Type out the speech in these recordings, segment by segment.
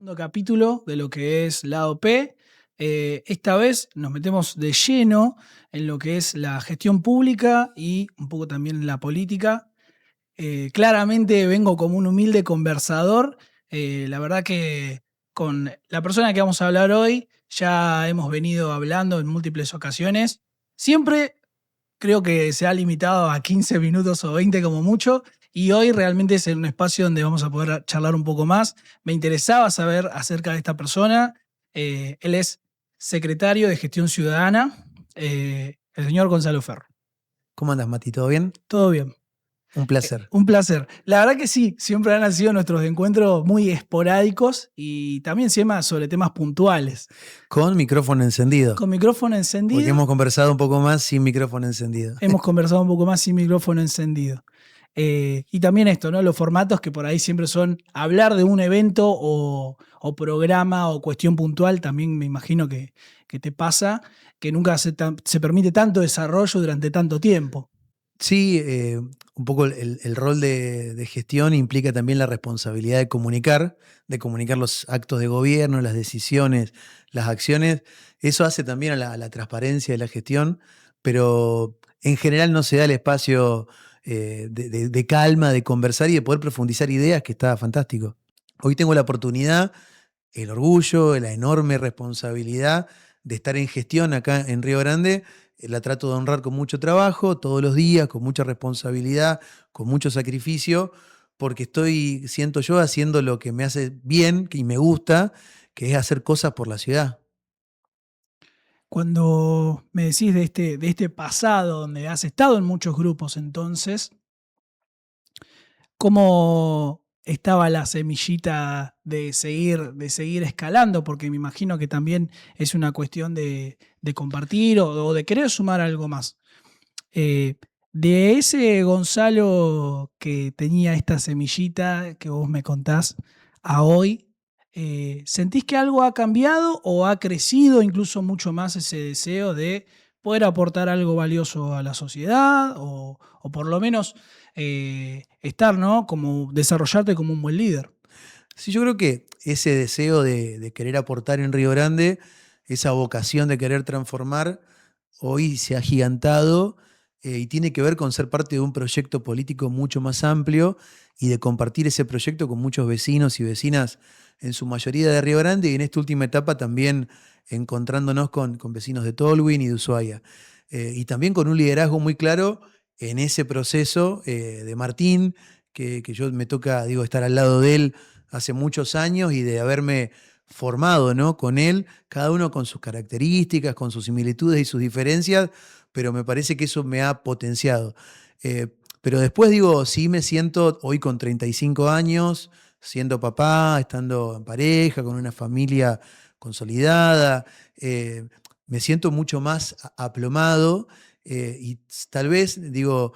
Segundo capítulo de lo que es Lado P. Esta vez nos metemos de lleno en lo que es la gestión pública y un poco también en la política. Claramente vengo como un humilde conversador. La verdad que con la persona que vamos a hablar hoy ya hemos venido hablando en múltiples ocasiones. Siempre creo que se ha limitado a 15 minutos o 20 como mucho, y hoy realmente es un espacio donde vamos a poder charlar un poco más. Me interesaba saber acerca de esta persona. Él es secretario de Gestión Ciudadana, el señor Gonzalo Ferro. ¿Cómo andas, Mati? ¿Todo bien? Todo bien. Un placer. Un placer. La verdad que sí, siempre han sido nuestros encuentros muy esporádicos y también siempre sobre temas puntuales. Con micrófono encendido. Con micrófono encendido. Porque hemos conversado un poco más sin micrófono encendido. Hemos conversado un poco más sin micrófono encendido. Y también esto, ¿no? Los formatos que por ahí siempre son hablar de un evento o programa o cuestión puntual, también me imagino que te pasa, que nunca se permite tanto desarrollo durante tanto tiempo. Sí, un poco el rol de gestión implica también la responsabilidad de comunicar los actos de gobierno, las decisiones, las acciones. Eso hace también a la transparencia de la gestión, pero en general no se da el espacio de calma, de conversar y de poder profundizar ideas, que está fantástico. Hoy tengo la oportunidad, el orgullo, la enorme responsabilidad de estar en gestión acá en Río Grande. La trato de honrar con mucho trabajo, todos los días, con mucha responsabilidad, con mucho sacrificio, porque siento yo, haciendo lo que me hace bien y me gusta, que es hacer cosas por la ciudad. Cuando me decís de este pasado donde has estado en muchos grupos, entonces, ¿cómo estaba la semillita de seguir escalando? Porque me imagino que también es una cuestión de compartir o de querer sumar algo más. De ese Gonzalo que tenía esta semillita que vos me contás a hoy, ¿sentís que algo ha cambiado o ha crecido incluso mucho más ese deseo de poder aportar algo valioso a la sociedad o por lo menos estar, ¿no? Como desarrollarte como un buen líder? Sí, yo creo que ese deseo de querer aportar en Río Grande, esa vocación de querer transformar, hoy se ha agigantado y tiene que ver con ser parte de un proyecto político mucho más amplio y de compartir ese proyecto con muchos vecinos y vecinas, en su mayoría de Río Grande, y en esta última etapa también encontrándonos con vecinos de Tolwyn y de Ushuaia. Y también con un liderazgo muy claro en ese proceso de Martín, que yo me toca, digo, estar al lado de él hace muchos años y de haberme formado, ¿no?, con él, cada uno con sus características, con sus similitudes y sus diferencias, pero me parece que eso me ha potenciado. Pero después digo, sí me siento hoy con 35 años, siendo papá, estando en pareja, con una familia consolidada, me siento mucho más aplomado. Y tal vez, digo,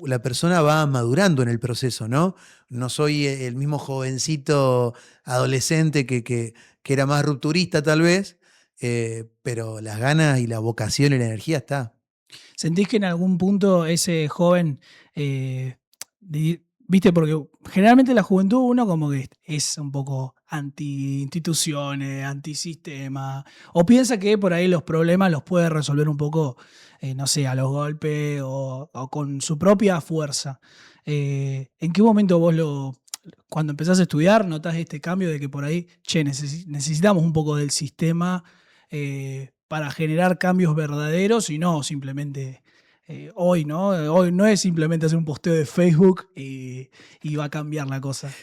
la persona va madurando en el proceso, ¿no? No soy el mismo jovencito adolescente que era más rupturista tal vez, pero las ganas y la vocación y la energía está. ¿Sentís que en algún punto ese joven, viste, porque generalmente la juventud uno como que es un poco anti-instituciones, anti-sistema, o piensa que por ahí los problemas los puede resolver un poco, no sé, a los golpes o con su propia fuerza? ¿En qué momento cuando empezás a estudiar, notás este cambio de que por ahí, che, necesitamos un poco del sistema para generar cambios verdaderos y no simplemente hoy, ¿no? Hoy no es simplemente hacer un posteo de Facebook y va a cambiar la cosa.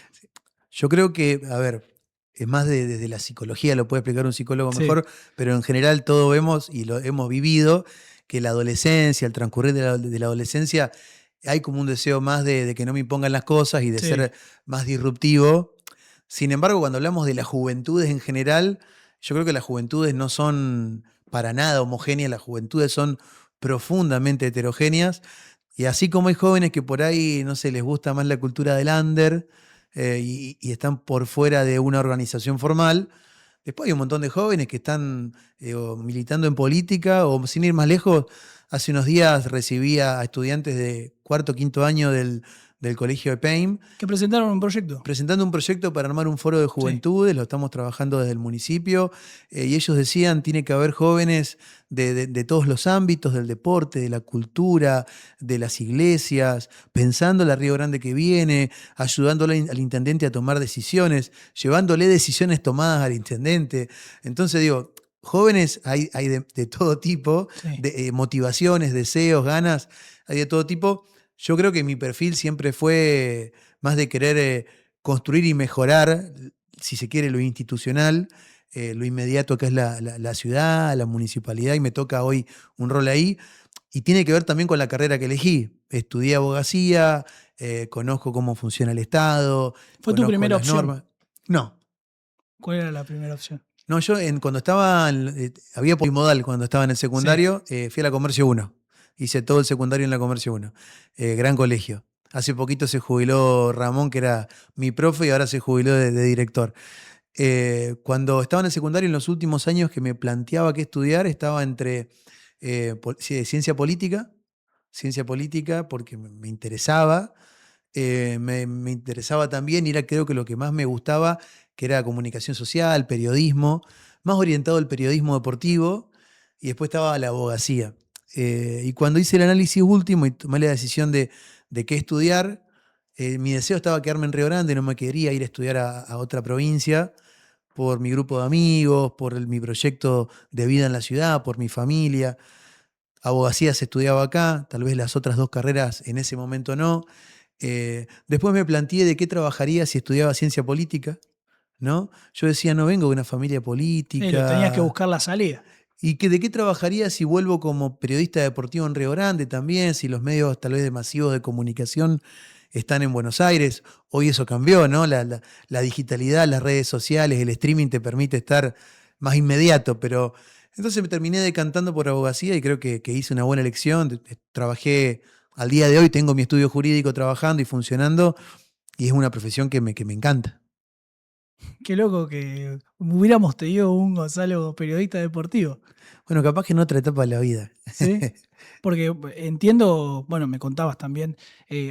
Yo creo que, a ver, es más desde la psicología, lo puede explicar un psicólogo Sí. mejor, pero en general todos vemos y lo hemos vivido, que la adolescencia, el transcurrir de la adolescencia, hay como un deseo más de que no me impongan las cosas y de Sí. ser más disruptivo. Sin embargo, cuando hablamos de las juventudes en general, yo creo que las juventudes no son para nada homogéneas, las juventudes son profundamente heterogéneas. Y así como hay jóvenes que por ahí, no sé, les gusta más la cultura del under y están por fuera de una organización formal, después hay un montón de jóvenes que están o militando en política o, sin ir más lejos, hace unos días recibí a estudiantes de cuarto o quinto año del Colegio EPEIM, Que presentaron un proyecto. presentando un proyecto para armar un foro de juventudes, lo estamos trabajando desde el municipio, y ellos decían, tiene que haber jóvenes de todos los ámbitos, del deporte, de la cultura, de las iglesias, pensando la Río Grande que viene, ayudándole al intendente a tomar decisiones, llevándole decisiones tomadas al intendente. Entonces digo, jóvenes hay de todo tipo, Sí. de motivaciones, deseos, ganas, hay de todo tipo. Yo creo que mi perfil siempre fue más de querer construir y mejorar, si se quiere, lo institucional, lo inmediato que es la ciudad, la municipalidad, y me toca hoy un rol ahí. Y tiene que ver también con la carrera que elegí. Estudié abogacía, conozco cómo funciona el Estado, ¿Fue tu conozco primera las opción? normas. No, ¿Cuál era la primera opción? no, yo cuando estaba, había polimodal cuando estaba en el Sí. secundario, fui a la Comercio 1. Hice todo el secundario en la Comercio 1. Gran colegio. Hace poquito se jubiló Ramón, que era mi profe, y ahora se jubiló de director. Cuando estaba en el secundario, en los últimos años que me planteaba qué estudiar, estaba entre sí, ciencia política, porque me interesaba. Me interesaba también, y era creo que lo que más me gustaba, que era comunicación social, periodismo, más orientado al periodismo deportivo, y después estaba la abogacía. Y cuando hice el análisis último y tomé la decisión de qué estudiar, mi deseo estaba quedarme en Río Grande, no me quería ir a estudiar a otra provincia, por mi grupo de amigos, por mi proyecto de vida en la ciudad, por mi familia. Abogacía se estudiaba acá, tal vez las otras dos carreras en ese momento no. Después me planteé de qué trabajaría si estudiaba ciencia política, ¿no? Yo decía, no vengo de una familia Sí, le tenías que política. buscar la salida. ¿Y que de qué trabajaría si vuelvo como periodista deportivo en Río Grande también? Si los medios tal vez masivos de comunicación están en Buenos Aires. Hoy eso cambió, ¿no? La digitalidad, las redes sociales, el streaming te permite estar más inmediato, pero entonces me terminé decantando por abogacía y creo que hice una buena elección. Trabajé al día de hoy, tengo mi estudio jurídico trabajando y funcionando, y es una profesión que me encanta. Qué loco que hubiéramos tenido un Gonzalo periodista deportivo, Bueno, capaz que en otra etapa de la vida. ¿sí? Porque entiendo, bueno, me contabas también,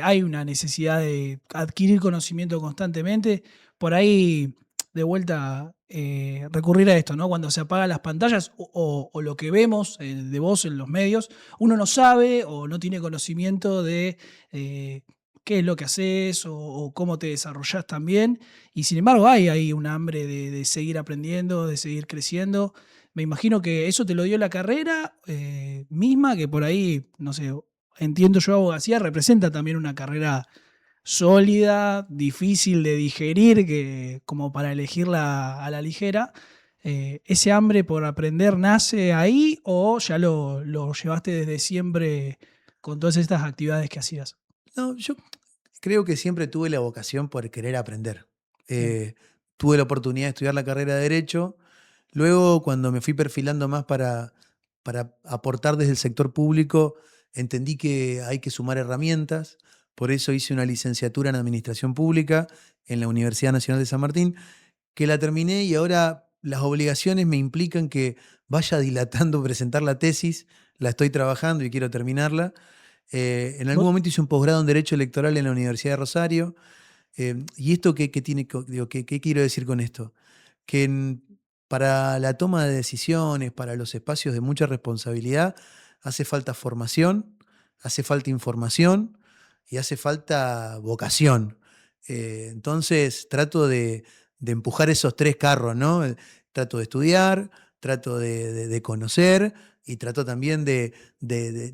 hay una necesidad de adquirir conocimiento constantemente. Por ahí, de vuelta, recurrir a esto, ¿no? Cuando se apagan las pantallas o lo que vemos de vos en los medios, uno no sabe o no tiene conocimiento de qué es lo que haces o cómo te desarrollás también. Y sin embargo, hay ahí un hambre de seguir aprendiendo, de seguir creciendo. Me imagino que eso te lo dio la carrera misma, que por ahí, no sé, entiendo yo abogacía, representa también una carrera sólida, difícil de digerir, que como para elegirla a la ligera. ¿Ese hambre por aprender nace ahí o ya lo llevaste desde siempre con todas estas actividades que hacías? No, yo creo que siempre tuve la vocación por querer aprender. Sí. Eh, Tuve la oportunidad de estudiar la carrera de Derecho. Luego, cuando me fui perfilando más para aportar desde el sector público, entendí que hay que sumar herramientas. Por eso hice una licenciatura en Administración Pública en la Universidad Nacional de San Martín, que la terminé y ahora las obligaciones me implican que vaya dilatando presentar la tesis. La estoy trabajando y quiero terminarla. En algún ¿Vos? momento hice un posgrado en Derecho Electoral en la Universidad de Rosario. ¿Y esto qué tiene, digo, qué quiero decir con esto? Que para la toma de decisiones, para los espacios de mucha responsabilidad, hace falta formación, hace falta información y hace falta vocación. Entonces trato de empujar esos tres carros, ¿no? Trato de estudiar, trato de conocer y trato también de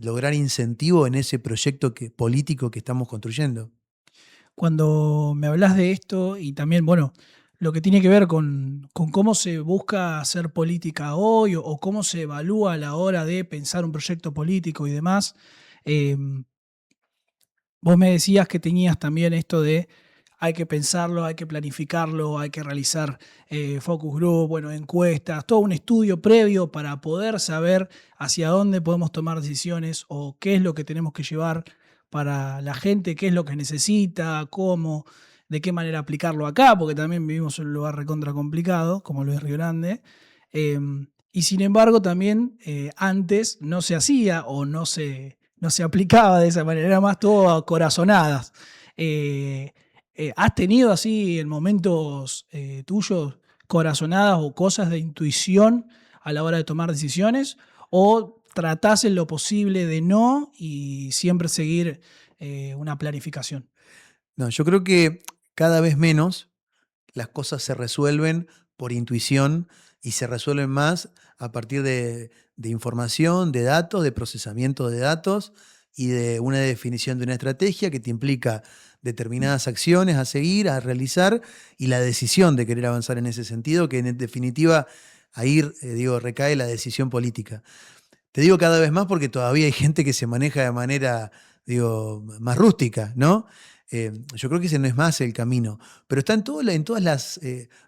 lograr incentivo en ese proyecto político que estamos construyendo. Cuando me hablas de esto y también, bueno, lo que tiene que ver con cómo se busca hacer política hoy o cómo se evalúa a la hora de pensar un proyecto político y demás, vos me decías que tenías también esto de hay que pensarlo, hay que planificarlo, hay que realizar focus group, bueno, encuestas, todo un estudio previo para poder saber hacia dónde podemos tomar decisiones o qué es lo que tenemos que llevar para la gente, qué es lo que necesita, cómo, de qué manera aplicarlo acá, porque también vivimos en un lugar recontra complicado, como lo es Río Grande. Y sin embargo, también antes no se hacía o no se aplicaba de esa manera, era más todo a corazonadas. ¿Has tenido así en momentos tuyos corazonadas o cosas de intuición a la hora de tomar decisiones? ¿O tratás en lo posible de no y siempre seguir una planificación? No, yo creo que cada vez menos las cosas se resuelven por intuición y se resuelven más a partir de información, de datos, de procesamiento de datos y de una definición de una estrategia que te implica determinadas acciones a seguir, a realizar y la decisión de querer avanzar en ese sentido, que en definitiva ahí, digo, recae la decisión política. Te digo cada vez más porque todavía hay gente que se maneja de manera, digo, más rústica, ¿no? Yo creo que ese no es más el camino, pero está en todas las,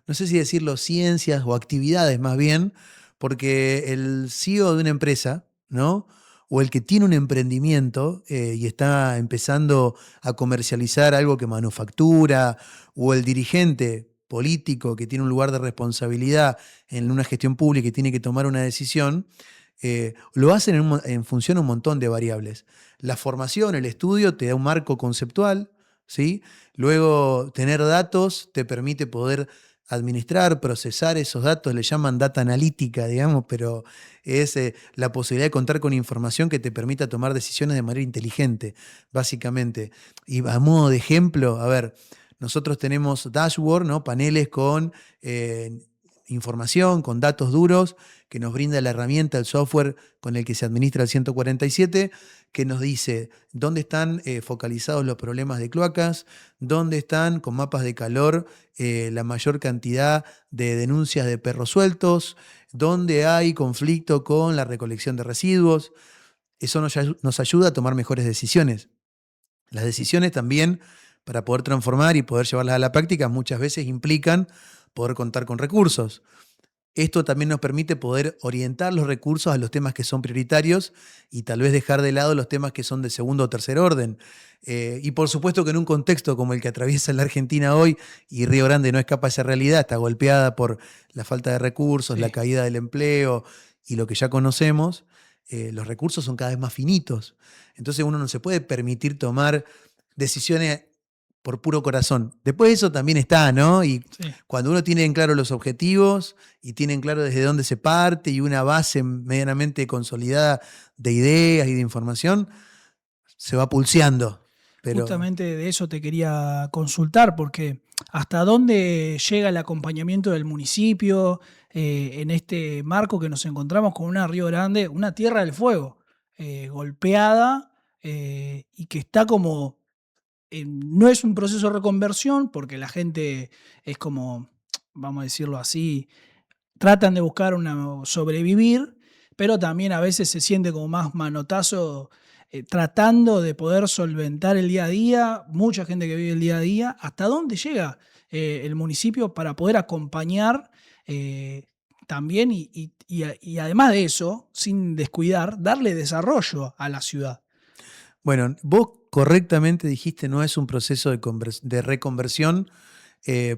no sé si decirlo, ciencias o actividades más bien, porque el CEO de una empresa, ¿no? O el que tiene un emprendimiento y está empezando a comercializar algo que manufactura, o el dirigente político que tiene un lugar de responsabilidad en una gestión pública y tiene que tomar una decisión, lo hacen en función a un montón de variables. La formación, el estudio te da un marco conceptual, ¿sí? Luego, tener datos te permite poder administrar, procesar esos datos, le llaman data analítica, digamos, pero es la posibilidad de contar con información que te permita tomar decisiones de manera inteligente, básicamente. Y a modo de ejemplo, a ver, nosotros tenemos dashboard, ¿no? Paneles con información, con datos duros, que nos brinda la herramienta, el software con el que se administra el 147, que nos dice dónde están focalizados los problemas de cloacas, dónde están con mapas de calor la mayor cantidad de denuncias de perros sueltos, dónde hay conflicto con la recolección de residuos. Eso nos ayuda a tomar mejores decisiones. Las decisiones también, para poder transformar y poder llevarlas a la práctica, muchas veces implican poder contar con recursos. Esto también nos permite poder orientar los recursos a los temas que son prioritarios y tal vez dejar de lado los temas que son de segundo o tercer orden. Y por supuesto que en un contexto como el que atraviesa la Argentina hoy, y Río Grande no escapa a esa realidad, está golpeada por la falta de recursos, la Sí. caída del empleo y lo que ya conocemos, los recursos son cada vez más finitos. Entonces uno no se puede permitir tomar decisiones por puro corazón. Después de eso también está, ¿no? Y Sí. cuando uno tiene en claro los objetivos y tiene en claro desde dónde se parte y una base medianamente consolidada de ideas y de información, se va pulseando. Pero Justamente de eso te quería consultar, porque hasta dónde llega el acompañamiento del municipio en este marco que nos encontramos con una Río Grande, una Tierra del Fuego, golpeada y que está como, no es un proceso de reconversión, porque la gente es como, vamos a decirlo así, tratan de buscar una sobrevivir, pero también a veces se siente como más manotazo tratando de poder solventar el día a día, mucha gente que vive el día a día, hasta dónde llega el municipio para poder acompañar eh, también y además de eso, sin descuidar, darle desarrollo a la ciudad. bueno, vos correctamente dijiste, no es un proceso de reconversión,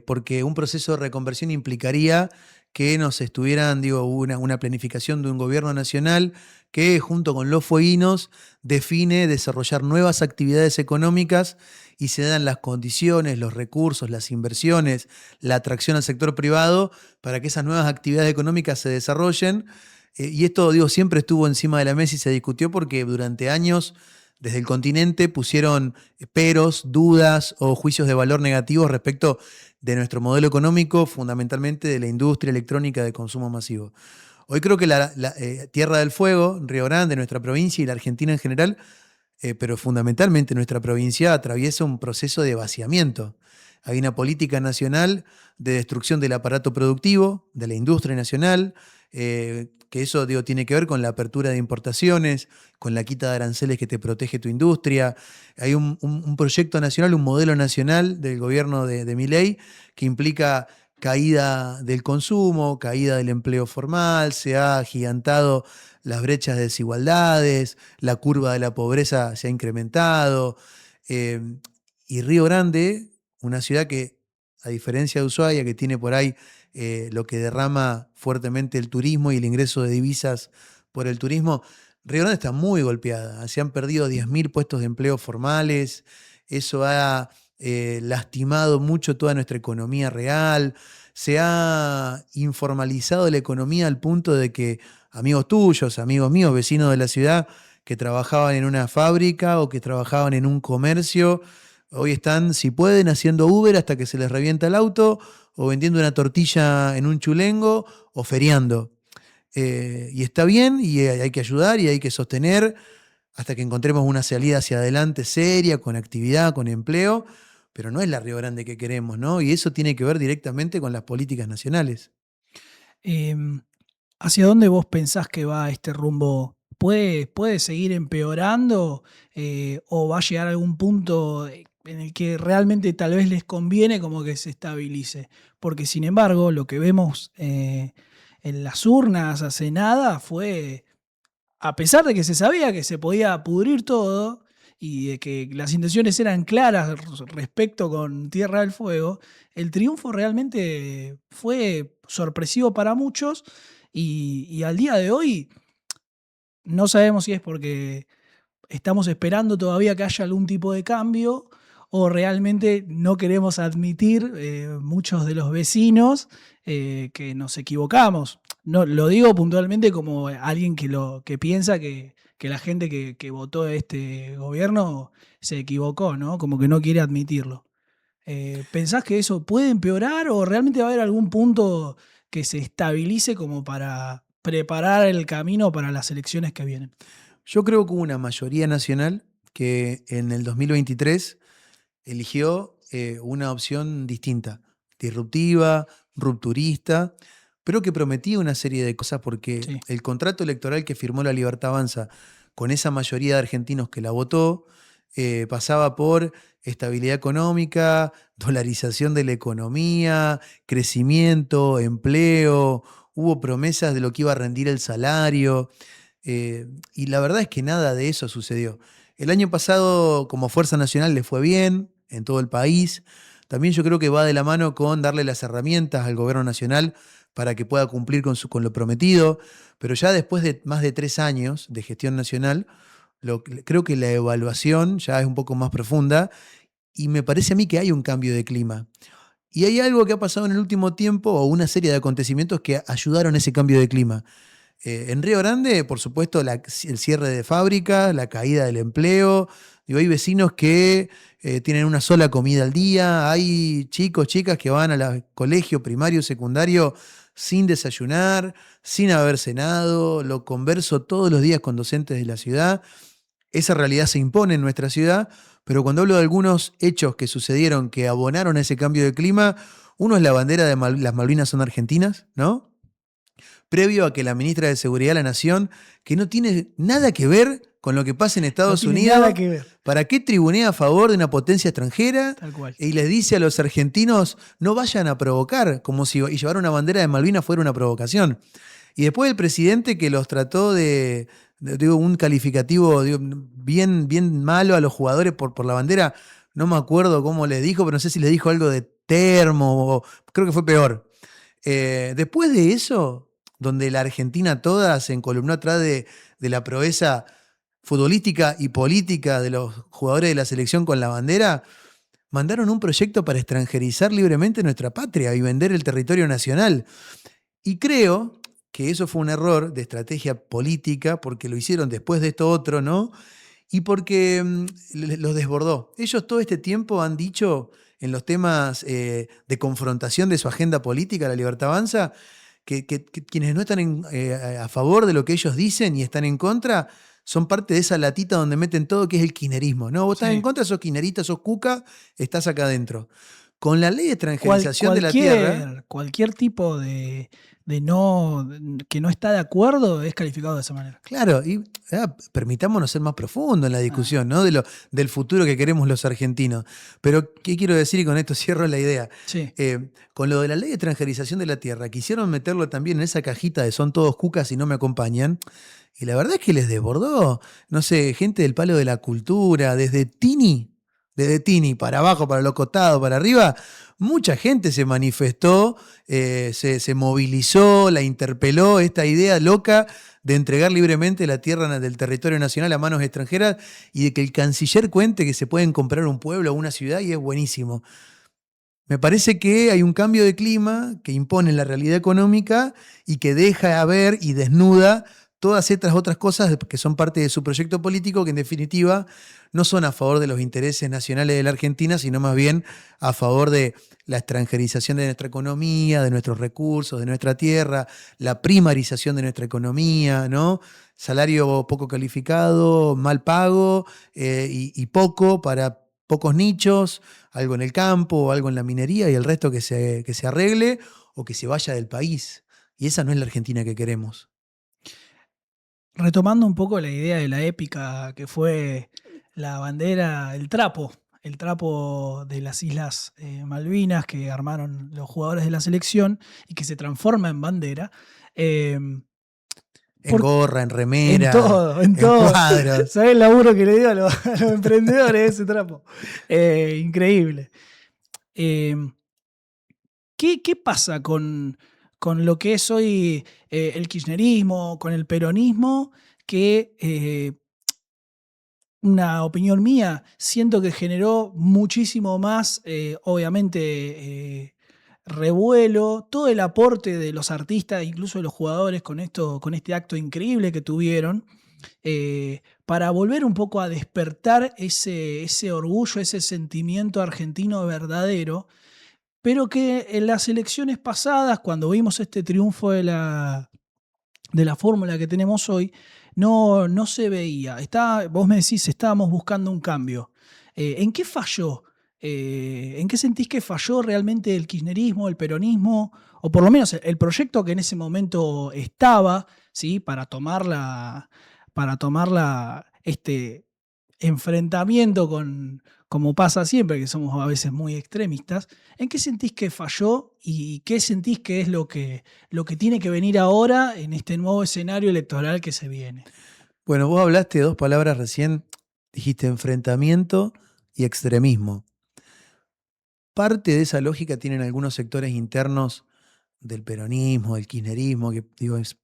porque un proceso de reconversión implicaría que nos estuvieran, digo, una planificación de un gobierno nacional que junto con los fueguinos define desarrollar nuevas actividades económicas y se dan las condiciones, los recursos, las inversiones, la atracción al sector privado para que esas nuevas actividades económicas se desarrollen. Y esto, digo, siempre estuvo encima de la mesa y se discutió porque durante años desde el continente pusieron peros, dudas o juicios de valor negativos respecto de nuestro modelo económico, fundamentalmente de la industria electrónica de consumo masivo. Hoy creo que la Tierra del Fuego, Río Grande, nuestra provincia y la Argentina en general, pero fundamentalmente nuestra provincia atraviesa un proceso de vaciamiento. Hay una política nacional de destrucción del aparato productivo, de la industria nacional, que eso digo, tiene que ver con la apertura de importaciones, con la quita de aranceles que te protege tu industria. Hay un proyecto nacional, un modelo nacional del gobierno de Milei que implica caída del consumo, caída del empleo formal, se ha agigantado las brechas de desigualdades, la curva de la pobreza se ha incrementado. eh, y Río Grande, una ciudad que, a diferencia de Ushuaia, que tiene por ahí lo que derrama fuertemente el turismo y el ingreso de divisas por el turismo, Río Grande está muy golpeada. Se han perdido 10.000 puestos de empleo formales. eso ha lastimado mucho toda nuestra economía real, se ha informalizado la economía al punto de que amigos tuyos, amigos míos, vecinos de la ciudad que trabajaban en una fábrica o que trabajaban en un comercio, hoy están, si pueden, haciendo Uber hasta que se les revienta el auto, o vendiendo una tortilla en un chulengo, o feriando. Y está bien, y hay que ayudar y hay que sostener hasta que encontremos una salida hacia adelante seria, con actividad, con empleo, pero no es la Río Grande que queremos, ¿no? Y eso tiene que ver directamente con las políticas nacionales. Em, ¿Hacia dónde vos pensás que va este rumbo? ¿Puede seguir empeorando o va a llegar a algún punto en el que realmente tal vez les conviene como que se estabilice? Porque sin embargo, lo que vemos en las urnas hace nada fue, a pesar de que se sabía que se podía pudrir todo y de que las intenciones eran claras respecto con Tierra del Fuego, el triunfo realmente fue sorpresivo para muchos y al día de hoy no sabemos si es porque estamos esperando todavía que haya algún tipo de cambio o realmente no queremos admitir muchos de los vecinos que nos equivocamos. No, lo digo puntualmente como alguien que piensa que la gente que votó a este gobierno se equivocó, ¿no? Como que no quiere admitirlo. ¿Pensás que eso puede empeorar o realmente va a haber algún punto que se estabilice como para preparar el camino para las elecciones que vienen? Yo creo que hubo una mayoría nacional que en el 2023 eligió una opción distinta, disruptiva, rupturista, pero que prometía una serie de cosas porque Sí. el contrato electoral que firmó la Libertad Avanza con esa mayoría de argentinos que la votó pasaba por estabilidad económica, dolarización de la economía, crecimiento, empleo, hubo promesas de lo que iba a rendir el salario. Y la verdad es que nada de eso sucedió. El año pasado, como Fuerza Nacional, le fue bien en todo el país. También yo creo que va de la mano con darle las herramientas al gobierno nacional para que pueda cumplir con lo prometido. Pero ya después de más de 3 años de gestión nacional, creo que la evaluación ya es un poco más profunda y me parece a mí que hay un cambio de clima. Y hay algo que ha pasado en el último tiempo o una serie de acontecimientos que ayudaron a ese cambio de clima. En Río Grande, por supuesto, el cierre de fábricas, la caída del empleo. Digo, hay vecinos que tienen una sola comida al día, hay chicos, chicas que van al colegio primario, secundario sin desayunar, sin haber cenado. Lo converso todos los días con docentes de la ciudad. Esa realidad se impone en nuestra ciudad, pero cuando hablo de algunos hechos que sucedieron que abonaron a ese cambio de clima, uno es la bandera de las Malvinas son argentinas, ¿no? Previo a que la ministra de Seguridad de la Nación, que no tiene nada que ver con lo que pasa en No Estados tiene nada Unidos, que ver, ¿para qué tribunea a favor de una potencia extranjera? tal cual. Y les dice a los argentinos, no vayan a provocar, como si y llevar una bandera de Malvinas fuera una provocación. Y después el presidente que los trató digo, un calificativo digo, bien, bien malo a los jugadores por la bandera, no me acuerdo cómo les dijo, pero no sé si les dijo algo de termo, o creo que fue peor. Después de eso, donde la Argentina toda se encolumnó atrás de la proeza futbolística y política de los jugadores de la selección con la bandera, mandaron un proyecto para extranjerizar libremente nuestra patria y vender el territorio nacional. Y creo que eso fue un error de estrategia política porque lo hicieron después de esto otro, ¿no? Y porque los desbordó. Ellos todo este tiempo han dicho en los temas de confrontación de su agenda política, la Libertad Avanza, que quienes no están a favor de lo que ellos dicen y están en contra, son parte de esa latita donde meten todo, que es el kirchnerismo. ¿No? Vos estás en Sí. contra, sos kirchnerista, sos cuca, estás acá adentro. Con la ley de extranjerización de la tierra, Cualquier tipo de no, que no está de acuerdo es calificado de esa manera. claro, y permitámonos ser más profundos en la Ah, discusión, ¿no? Del futuro que queremos los argentinos. Pero, ¿qué quiero decir? Y con esto cierro la idea. sí. Con lo de la ley de extranjerización de la tierra, quisieron meterlo también en esa cajita de son todos cucas y no me acompañan. Y la verdad es que les desbordó, no sé, gente del palo de la cultura, desde Tini, desde Tini para abajo, para los costados, para arriba, mucha gente se manifestó, se movilizó, la interpeló esta idea loca de entregar libremente la tierra del territorio nacional a manos extranjeras y de que el canciller cuente que se pueden comprar un pueblo o una ciudad y es buenísimo. Me parece que hay un cambio de clima que impone la realidad económica y que deja ver y desnuda todas estas otras cosas que son parte de su proyecto político, que en definitiva no son a favor de los intereses nacionales de la Argentina, sino más bien a favor de la extranjerización de nuestra economía, de nuestros recursos, de nuestra tierra, la primarización de nuestra economía, ¿no? Salario poco calificado, mal pago y poco para pocos nichos, algo en el campo, algo en la minería y el resto que se arregle o que se vaya del país. Y esa no es la Argentina que queremos. Retomando un poco la idea de la épica que fue la bandera, el trapo de las Islas Malvinas que armaron los jugadores de la selección y que se transforma en bandera. eh, En por- gorra, en en remera, todo, en en todo. cuadros. ¿Sabes el laburo que le dio a los emprendedores ese trapo? Increíble. Eh, ¿Qué pasa con lo que es hoy el kirchnerismo, con el peronismo, que una opinión mía, siento que generó muchísimo más, obviamente, revuelo, todo el aporte de los artistas, incluso de los jugadores con esto, con este acto increíble que tuvieron, para volver un poco a despertar ese orgullo, ese sentimiento argentino verdadero, pero que en las elecciones pasadas, cuando vimos este triunfo de la fórmula que tenemos hoy, no se veía. Vos me decís, estábamos buscando un cambio. ¿En qué falló? ¿En qué sentís que falló realmente el kirchnerismo, el peronismo, o por lo menos el proyecto que en ese momento estaba, ¿sí? Para tomarla este enfrentamiento como pasa siempre, que somos a veces muy extremistas? ¿En qué sentís que falló y qué sentís que es lo que tiene que venir ahora en este nuevo escenario electoral que se viene? Bueno, vos hablaste de dos palabras recién, dijiste enfrentamiento y extremismo. Parte de esa lógica tienen algunos sectores internos del peronismo, del kirchnerismo, que digo, es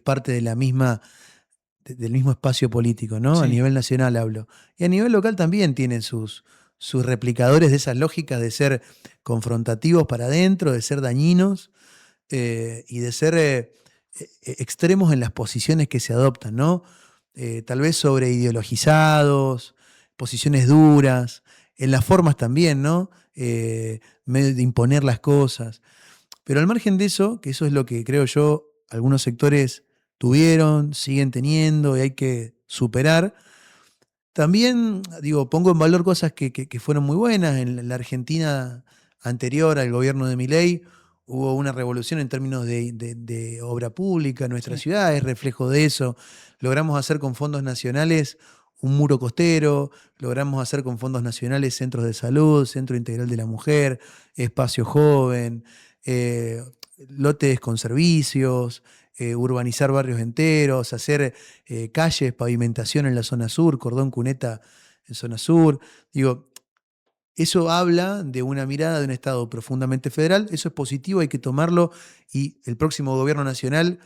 parte de la misma, del mismo espacio político, ¿no? A Sí, nivel nacional hablo. Y a nivel local también tienen sus replicadores de esas lógicas de ser confrontativos para adentro, de ser dañinos y de ser extremos en las posiciones que se adoptan, ¿no? Tal vez sobre ideologizados, posiciones duras, en las formas también, ¿no? Medio de imponer las cosas. Pero al margen de eso, que eso es lo que creo yo, algunos sectores tuvieron, siguen teniendo y hay que superar. También, digo, pongo en valor cosas que fueron muy buenas. En la Argentina anterior al gobierno de Milei hubo una revolución en términos de obra pública. En nuestra sí. ciudad es reflejo de eso. Logramos hacer con fondos nacionales un muro costero, logramos hacer con fondos nacionales centros de salud, Centro Integral de la Mujer, Espacio Joven, eh, lotes con servicios, urbanizar barrios enteros, hacer calles, pavimentación en la zona sur, cordón cuneta en zona sur. Digo, eso habla de una mirada de un Estado profundamente federal, eso es positivo, hay que tomarlo y el próximo gobierno nacional,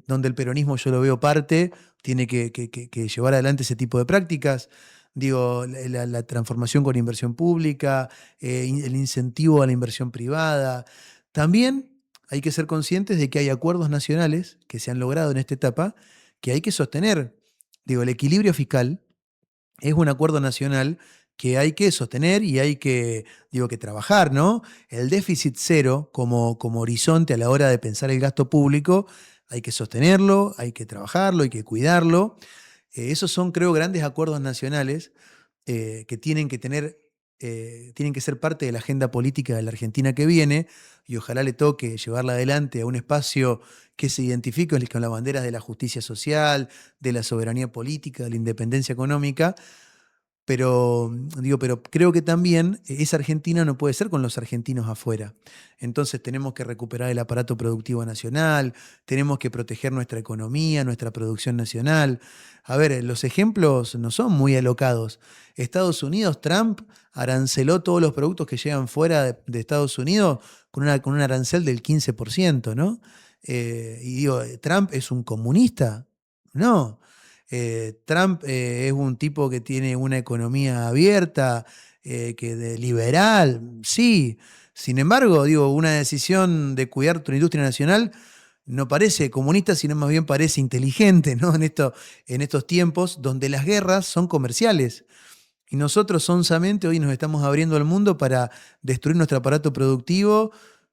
donde el peronismo yo lo veo parte, tiene que llevar adelante ese tipo de prácticas. Digo, la transformación con inversión pública, el incentivo a la inversión privada. También hay que ser conscientes de que hay acuerdos nacionales que se han logrado en esta etapa que hay que sostener. Digo, el equilibrio fiscal es un acuerdo nacional que hay que sostener y hay que, digo, que trabajar, ¿no? El déficit cero como horizonte a la hora de pensar el gasto público, hay que sostenerlo, hay que trabajarlo, hay que cuidarlo. Esos son, creo, grandes acuerdos nacionales que tienen que ser parte de la agenda política de la Argentina que viene y ojalá le toque llevarla adelante a un espacio que se identifique con las banderas de la justicia social, de la soberanía política, de la independencia económica, pero creo que también esa Argentina no puede ser con los argentinos afuera. Entonces tenemos que recuperar el aparato productivo nacional, tenemos que proteger nuestra economía, nuestra producción nacional. A ver, los ejemplos no son muy alocados. Estados Unidos, Trump aranceló todos los productos que llegan fuera de Estados Unidos con un arancel del 15%, ¿no? Y digo, ¿Trump es un comunista? No. Trump es un tipo que tiene una economía abierta, liberal, sí. Sin embargo, digo, una decisión de cuidar tu industria nacional no parece comunista, sino más bien parece inteligente, ¿no? En estos tiempos donde las guerras son comerciales. Y nosotros sonsamente hoy nos estamos abriendo al mundo para destruir nuestro aparato productivo,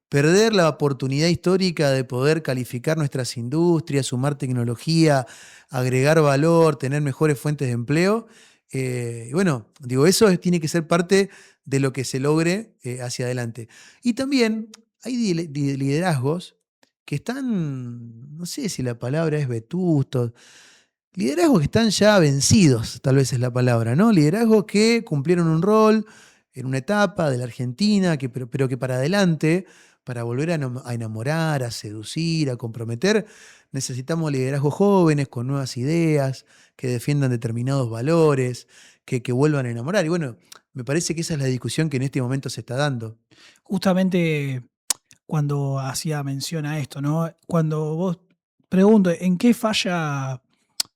perder la oportunidad histórica de poder calificar nuestras industrias, sumar tecnología, agregar valor, tener mejores fuentes de empleo. Y bueno, digo, tiene que ser parte de lo que se logre hacia adelante. Y también hay liderazgos que están, no sé si la palabra es vetustos, liderazgos que están ya vencidos, tal vez es la palabra, ¿no? Liderazgos que cumplieron un rol en una etapa de la Argentina, pero que para adelante, para volver a enamorar, a seducir, a comprometer, necesitamos liderazgos jóvenes con nuevas ideas, que defiendan determinados valores, que vuelvan a enamorar. Y bueno, me parece que esa es la discusión que en este momento se está dando. Justamente cuando hacía mención a esto, ¿no? Cuando vos pregunto, ¿en qué falla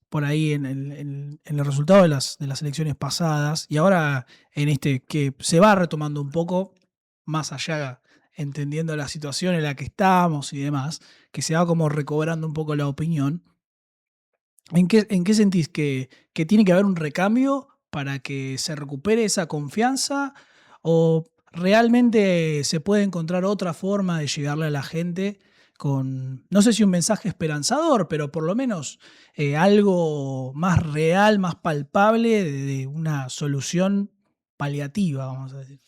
por ahí en el resultado de las elecciones pasadas y ahora en este que se va retomando un poco más allá, entendiendo la situación en la que estamos y demás, que se va como recobrando un poco la opinión? ¿En qué sentís que tiene que haber un recambio para que se recupere esa confianza? ¿O realmente se puede encontrar otra forma de llegarle a la gente con, no sé si un mensaje esperanzador, pero por lo menos algo más real, más palpable de una solución paliativa, vamos a decir?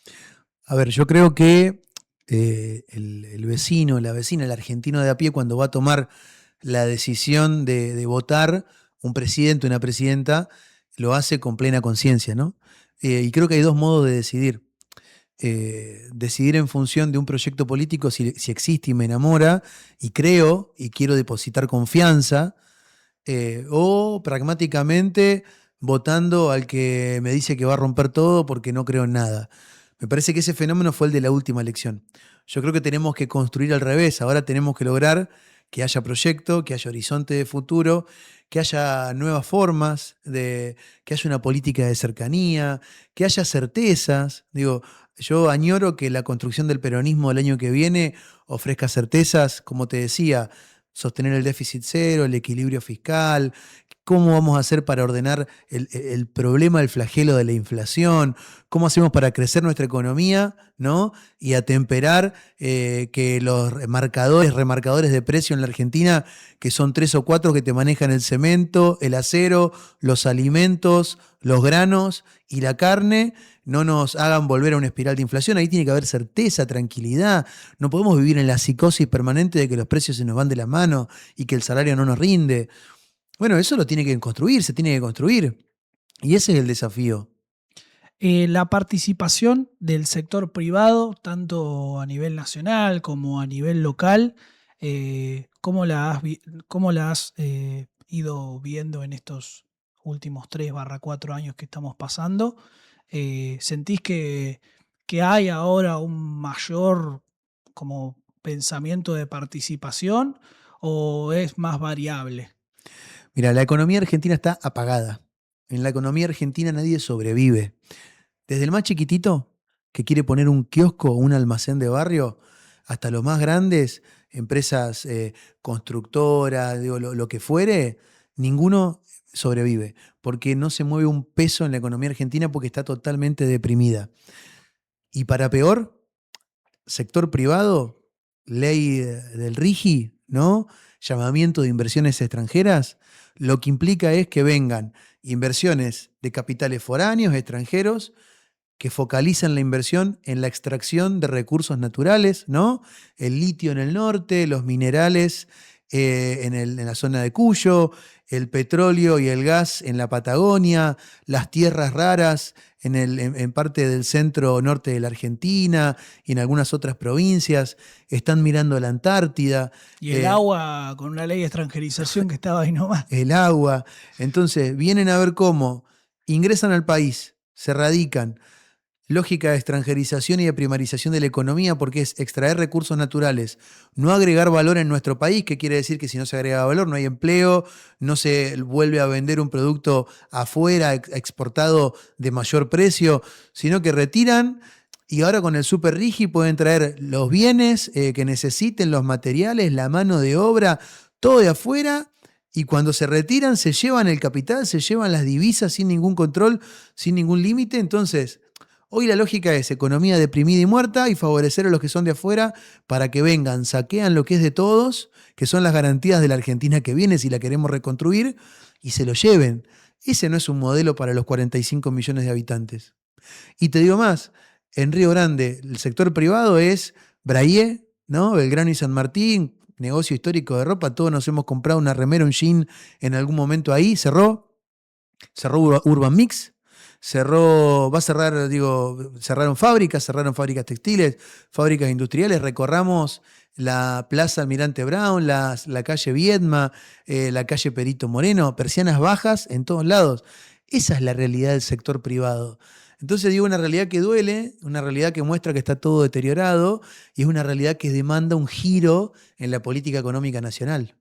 A ver, yo creo que el vecino, la vecina, el argentino de a pie, cuando va a tomar la decisión de votar un presidente o una presidenta, lo hace con plena conciencia, ¿no? Y creo que hay dos modos de decidir. Decidir en función de un proyecto político si existe y me enamora y creo y quiero depositar confianza, o pragmáticamente votando al que me dice que va a romper todo porque no creo en nada. Me parece que ese fenómeno fue el de la última elección. Yo creo que tenemos que construir al revés. Ahora tenemos que lograr que haya proyecto, que haya horizonte de futuro, que haya nuevas formas, que haya una política de cercanía, que haya certezas. Digo, yo añoro que la construcción del peronismo del año que viene ofrezca certezas, como te decía, sostener el déficit cero, el equilibrio fiscal, cómo vamos a hacer para ordenar el problema, el flagelo de la inflación, cómo hacemos para crecer nuestra economía, ¿no? Y atemperar que los remarcadores de precio en la Argentina, que son 3 o 4 que te manejan el cemento, el acero, los alimentos, los granos y la carne, no nos hagan volver a una espiral de inflación. Ahí tiene que haber certeza, tranquilidad. No podemos vivir en la psicosis permanente de que los precios se nos van de la mano y que el salario no nos rinde. Bueno, eso lo tiene que construir, se tiene que construir. Y ese es el desafío. La participación del sector privado, tanto a nivel nacional como a nivel local, ¿cómo la has ido viendo en estos últimos 3/4 años que estamos pasando? ¿Sentís que hay ahora un mayor como pensamiento de participación o es más variable? Mira, la economía argentina está apagada. En la economía argentina nadie sobrevive. Desde el más chiquitito, que quiere poner un kiosco o un almacén de barrio, hasta los más grandes, empresas constructoras, digo, lo que fuere, ninguno sobrevive, porque no se mueve un peso en la economía argentina porque está totalmente deprimida. Y para peor, sector privado, ley del RIGI, ¿no? Llamamiento de inversiones extranjeras, lo que implica es que vengan inversiones de capitales foráneos, extranjeros, que focalizan la inversión en la extracción de recursos naturales, ¿no? El litio en el norte, los minerales en la zona de Cuyo, el petróleo y el gas en la Patagonia, las tierras raras en parte del centro norte de la Argentina y en algunas otras provincias, están mirando la Antártida, Y el agua con una ley de extranjerización que estaba ahí nomás. el agua. Entonces, vienen a ver cómo ingresan al país, se radican. Lógica de extranjerización y de primarización de la economía, porque es extraer recursos naturales, no agregar valor en nuestro país, que quiere decir que si no se agrega valor no hay empleo, no se vuelve a vender un producto afuera, exportado de mayor precio, sino que retiran y ahora con el Super Rigi pueden traer los bienes que necesiten, los materiales, la mano de obra, todo de afuera. Y cuando se retiran, se llevan el capital, se llevan las divisas sin ningún control, sin ningún límite. Entonces, hoy la lógica es economía deprimida y muerta y favorecer a los que son de afuera para que vengan, saquean lo que es de todos, que son las garantías de la Argentina que viene si la queremos reconstruir, y se lo lleven. Ese no es un modelo para los 45 millones de habitantes. Y te digo más, en Río Grande el sector privado es Braille, ¿no? Belgrano y San Martín, negocio histórico de ropa, todos nos hemos comprado una remera, un jean en algún momento ahí, cerró Urban Mix. Va a cerrar, cerraron fábricas textiles, fábricas industriales, recorramos la Plaza Almirante Brown, la calle Viedma, la calle Perito Moreno, persianas bajas en todos lados. Esa es la realidad del sector privado. Entonces digo, una realidad que duele, una realidad que muestra que está todo deteriorado y es una realidad que demanda un giro en la política económica nacional.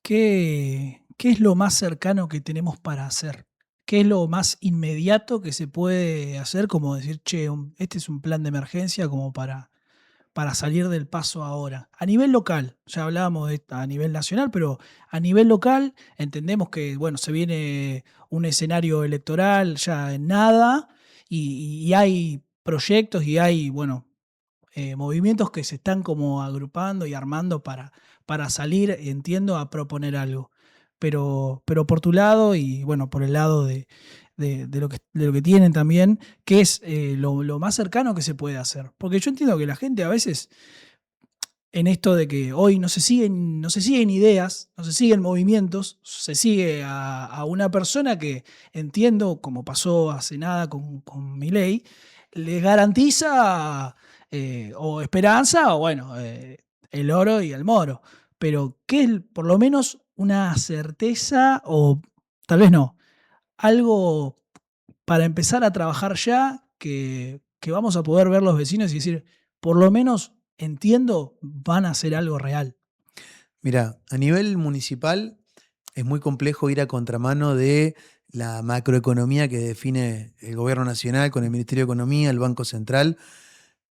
¿Qué es lo más cercano que tenemos para hacer? ¿Qué es lo más inmediato que se puede hacer? Como decir, che, este es un plan de emergencia como para salir del paso ahora. A nivel local, ya hablábamos a nivel nacional, pero a nivel local entendemos que, bueno, se viene un escenario electoral ya en nada y hay proyectos y hay, bueno, movimientos que se están como agrupando y armando para salir, entiendo, a proponer algo. Pero por tu lado y bueno, por el lado de lo que tienen también, ¿qué es lo más cercano que se puede hacer? Porque yo entiendo que la gente a veces, en esto de que hoy no se siguen ideas, no se siguen movimientos, se sigue a una persona que entiendo, como pasó hace nada con Milei, les garantiza o esperanza o bueno, el oro y el moro. Pero ¿qué es por lo menos una certeza o tal vez no? Algo para empezar a trabajar ya que vamos a poder ver los vecinos y decir, por lo menos entiendo, van a hacer algo real. Mira, a nivel municipal es muy complejo ir a contramano de la macroeconomía que define el gobierno nacional con el Ministerio de Economía, el Banco Central,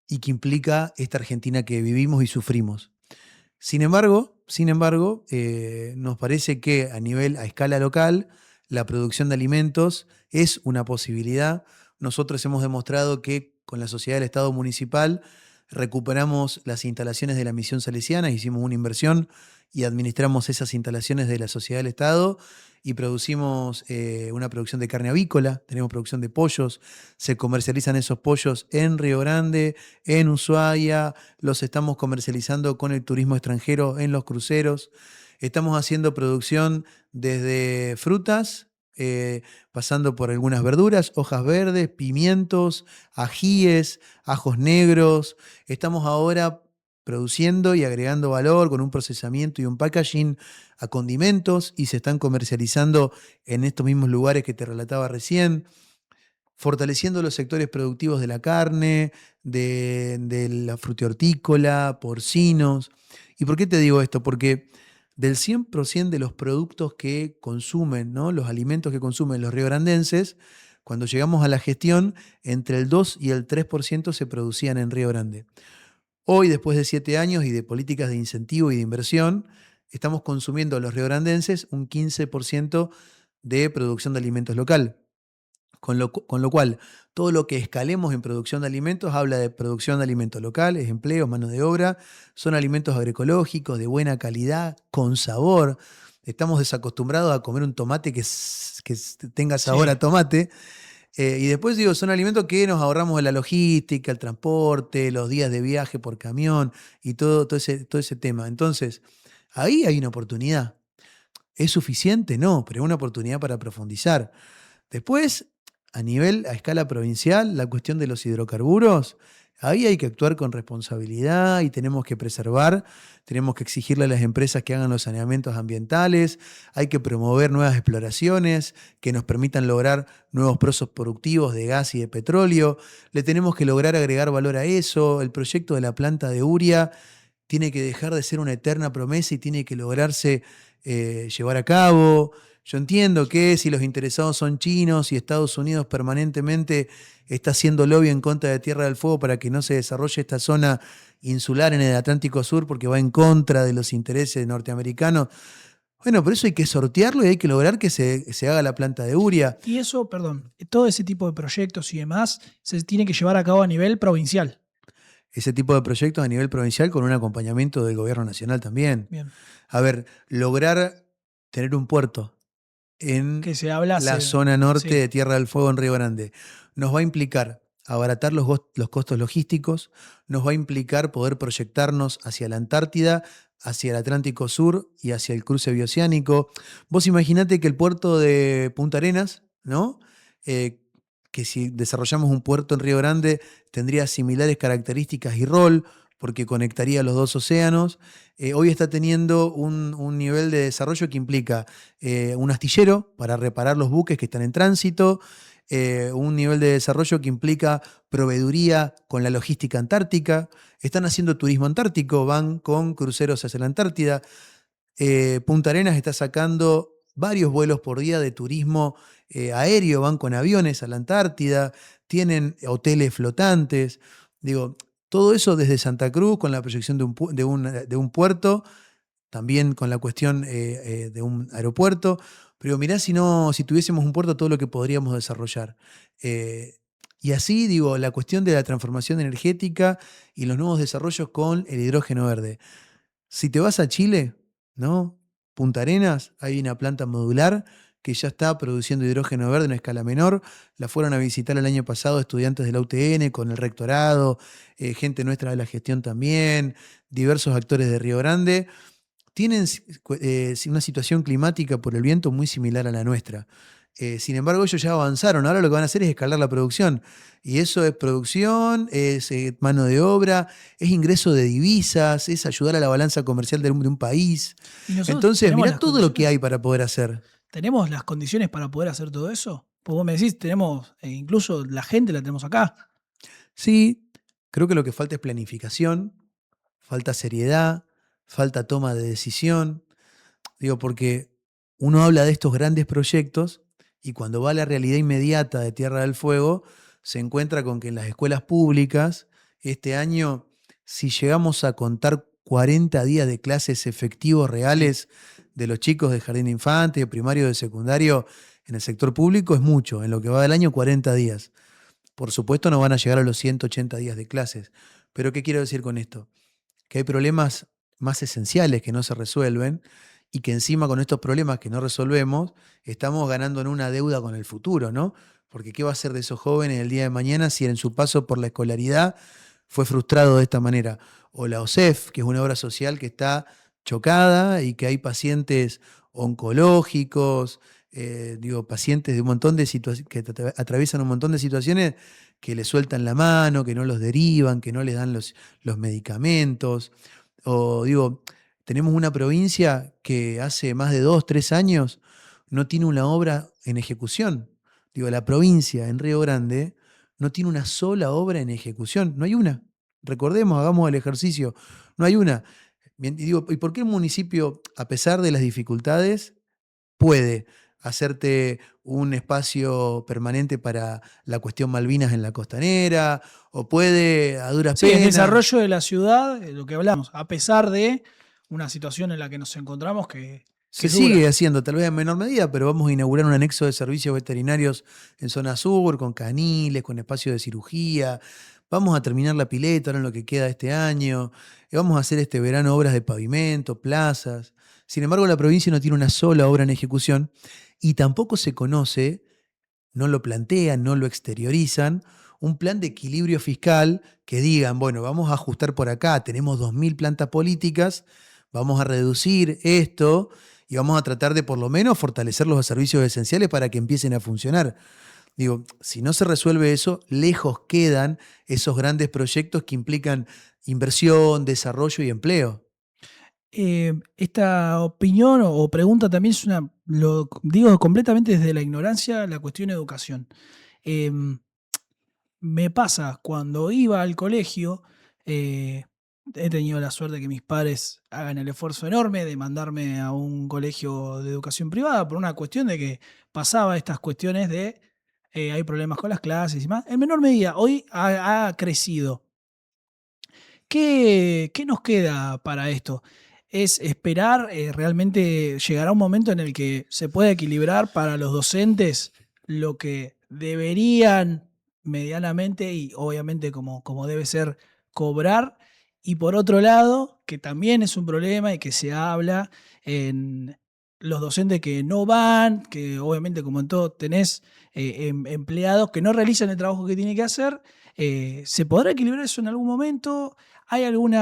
y que implica esta Argentina que vivimos y sufrimos. Sin embargo, nos parece que a escala local, la producción de alimentos es una posibilidad. Nosotros hemos demostrado que con la Sociedad del Estado Municipal recuperamos las instalaciones de la Misión Salesiana, hicimos una inversión y administramos esas instalaciones de la Sociedad del Estado y producimos una producción de carne avícola, tenemos producción de pollos, se comercializan esos pollos en Río Grande, en Ushuaia, los estamos comercializando con el turismo extranjero en los cruceros, estamos haciendo producción desde frutas, pasando por algunas verduras, hojas verdes, pimientos, ajíes, ajos negros. Estamos ahora produciendo y agregando valor con un procesamiento y un packaging a condimentos y se están comercializando en estos mismos lugares que te relataba recién, fortaleciendo los sectores productivos de la carne, de la frutihortícola, porcinos. ¿Y por qué te digo esto? Porque del 100% de los productos que consumen, ¿no? Los alimentos que consumen los riograndenses, cuando llegamos a la gestión, entre el 2 y el 3% se producían en Río Grande. Hoy, después de 7 años y de políticas de incentivo y de inversión, estamos consumiendo los riograndenses un 15% de producción de alimentos local. Con lo cual, todo lo que escalemos en producción de alimentos habla de producción de alimentos locales, empleos, mano de obra, son alimentos agroecológicos, de buena calidad, con sabor. Estamos desacostumbrados a comer un tomate que tenga sabor a Sí. tomate. Y después digo, son alimentos que nos ahorramos de la logística, el transporte, los días de viaje por camión y todo ese tema. Entonces, Ahí hay una oportunidad. ¿Es suficiente? No, pero es una oportunidad para profundizar. Después, a escala provincial, la cuestión de los hidrocarburos, ahí hay que actuar con responsabilidad y tenemos que preservar, tenemos que exigirle a las empresas que hagan los saneamientos ambientales, hay que promover nuevas exploraciones que nos permitan lograr nuevos pozos productivos de gas y de petróleo, le tenemos que lograr agregar valor a eso, el proyecto de la planta de Uria tiene que dejar de ser una eterna promesa y tiene que lograrse llevar a cabo. Yo entiendo que si los interesados son chinos y Estados Unidos permanentemente está haciendo lobby en contra de Tierra del Fuego para que no se desarrolle esta zona insular en el Atlántico Sur porque va en contra de los intereses norteamericanos. Bueno, por eso hay que sortearlo y hay que lograr que se haga la planta de Uria. Y eso, perdón, todo ese tipo de proyectos y demás se tiene que llevar a cabo a nivel provincial. Ese tipo de proyectos a nivel provincial con un acompañamiento del gobierno nacional también. Bien. A ver, lograr tener un puerto en Que se la hablase. zona norte Sí. de Tierra del Fuego en Río Grande. Nos va a implicar abaratar los costos logísticos, nos va a implicar poder proyectarnos hacia la Antártida, hacia el Atlántico Sur y hacia el cruce bioceánico. Vos imaginate que el puerto de Punta Arenas, ¿no? Que si desarrollamos un puerto en Río Grande tendría similares características y rol, porque conectaría los dos océanos. Hoy está teniendo un nivel de desarrollo que implica un astillero para reparar los buques que están en tránsito, un nivel de desarrollo que implica proveeduría con la logística antártica. Están haciendo turismo antártico, van con cruceros hacia la Antártida. Punta Arenas está sacando varios vuelos por día de turismo aéreo, van con aviones a la Antártida, tienen hoteles flotantes. Digo, todo eso desde Santa Cruz con la proyección de un puerto, también con la cuestión de un aeropuerto. Pero mirá si tuviésemos un puerto, todo lo que podríamos desarrollar. Y así, digo, la cuestión de la transformación energética y los nuevos desarrollos con el hidrógeno verde. Si te vas a Chile, ¿no? Punta Arenas, hay una planta modular que ya está produciendo hidrógeno verde en una escala menor. La fueron a visitar el año pasado estudiantes de la UTN con el rectorado, gente nuestra de la gestión también, diversos actores de Río Grande. Tienen una situación climática por el viento muy similar a la nuestra. Sin embargo, ellos ya avanzaron. Ahora lo que van a hacer es escalar la producción. Y eso es producción, es mano de obra, es ingreso de divisas, es ayudar a la balanza comercial de un país. Y nosotros Entonces, mirá todo lo que hay para poder hacer. ¿Tenemos las condiciones para poder hacer todo eso? Pues vos me decís, tenemos, incluso la gente la tenemos acá. Sí, creo que lo que falta es planificación, falta seriedad, falta toma de decisión. Digo, porque uno habla de estos grandes proyectos y cuando va a la realidad inmediata de Tierra del Fuego, se encuentra con que en las escuelas públicas, este año, si llegamos a contar 40 días de clases efectivos reales de los chicos de jardín de infantes, de primario, de secundario, en el sector público, es mucho. En lo que va del año, 40 días. Por supuesto, no van a llegar a los 180 días de clases. Pero, ¿qué quiero decir con esto? Que hay problemas más esenciales que no se resuelven y que encima con estos problemas que no resolvemos estamos ganando en una deuda con el futuro, ¿no? Porque ¿qué va a ser de esos jóvenes el día de mañana si en su paso por la escolaridad fue frustrado de esta manera? O la OSEF, que es una obra social que está chocada y que hay pacientes oncológicos, pacientes de un montón de situaciones que atraviesan un montón de situaciones que le sueltan la mano, que no los derivan, que no les dan los medicamentos. O digo, tenemos una provincia que hace más de 2, 3 años no tiene una obra en ejecución. Digo, la provincia en Río Grande no tiene una sola obra en ejecución, no hay una. Recordemos, hagamos el ejercicio, no hay una. Bien, y digo, ¿y por qué el municipio, a pesar de las dificultades, puede hacerte un espacio permanente para la cuestión Malvinas en la costanera? ¿O puede, a duras Sí, el penas? desarrollo de la ciudad, lo que hablamos, a pesar de una situación en la que nos encontramos que Se es dura. sigue haciendo, tal vez en menor medida, pero vamos a inaugurar un anexo de servicios veterinarios en zona sur, con caniles, con espacio de cirugía. Vamos a terminar la pileta ahora en lo que queda de este año. Vamos a hacer este verano obras de pavimento, plazas. Sin embargo, la provincia no tiene una sola obra en ejecución y tampoco se conoce, no lo plantean, no lo exteriorizan, un plan de equilibrio fiscal que digan, bueno, vamos a ajustar por acá, tenemos 2.000 plantas políticas, vamos a reducir esto y vamos a tratar de por lo menos fortalecer los servicios esenciales para que empiecen a funcionar. Digo, si no se resuelve eso, lejos quedan esos grandes proyectos que implican inversión, desarrollo y empleo. Esta opinión o pregunta también es lo digo completamente desde la ignorancia, la cuestión de educación. Em, Me pasa cuando iba al colegio, eh, he tenido la suerte de que mis padres hagan el esfuerzo enorme de mandarme a un colegio de educación privada por una cuestión de que pasaba estas cuestiones de hay problemas con las clases y más. En menor medida, hoy ha crecido. ¿Qué nos queda para esto? ¿Es esperar, realmente llegará un momento en el que se pueda equilibrar para los docentes lo que deberían medianamente y obviamente como debe ser cobrar? Y por otro lado, que también es un problema y que se habla en los docentes que no van, que obviamente como en todo tenés empleados que no realizan el trabajo que tienen que hacer, ¿se podrá equilibrar eso en algún momento? ¿Hay algún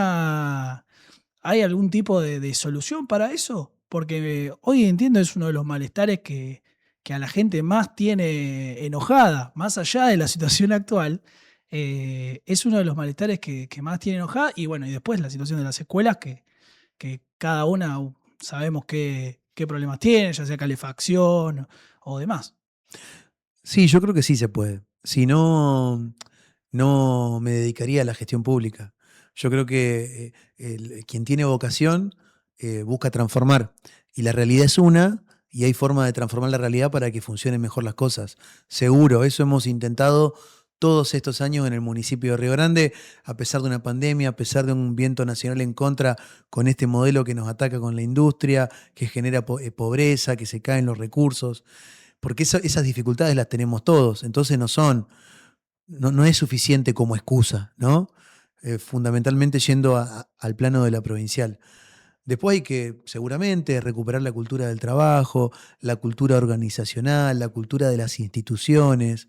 tipo de solución para eso? Porque hoy entiendo es uno de los malestares que a la gente más tiene enojada, más allá de la situación actual, es uno de los malestares que más tiene enojada. Y bueno, y después la situación de las escuelas, que cada una sabemos qué problemas tiene, ya sea calefacción o demás. Sí, yo creo que sí se puede. Si no, no me dedicaría a la gestión pública. Yo creo que quien tiene vocación busca transformar. Y la realidad es una, y hay forma de transformar la realidad para que funcionen mejor las cosas. Seguro, eso hemos intentado todos estos años en el municipio de Río Grande, a pesar de una pandemia, a pesar de un viento nacional en contra con este modelo que nos ataca con la industria, que genera pobreza, que se caen los recursos, porque esas dificultades las tenemos todos, entonces no es suficiente como excusa, ¿no? Fundamentalmente yendo al plano de la provincial. Después hay que, seguramente, recuperar la cultura del trabajo, la cultura organizacional, la cultura de las instituciones.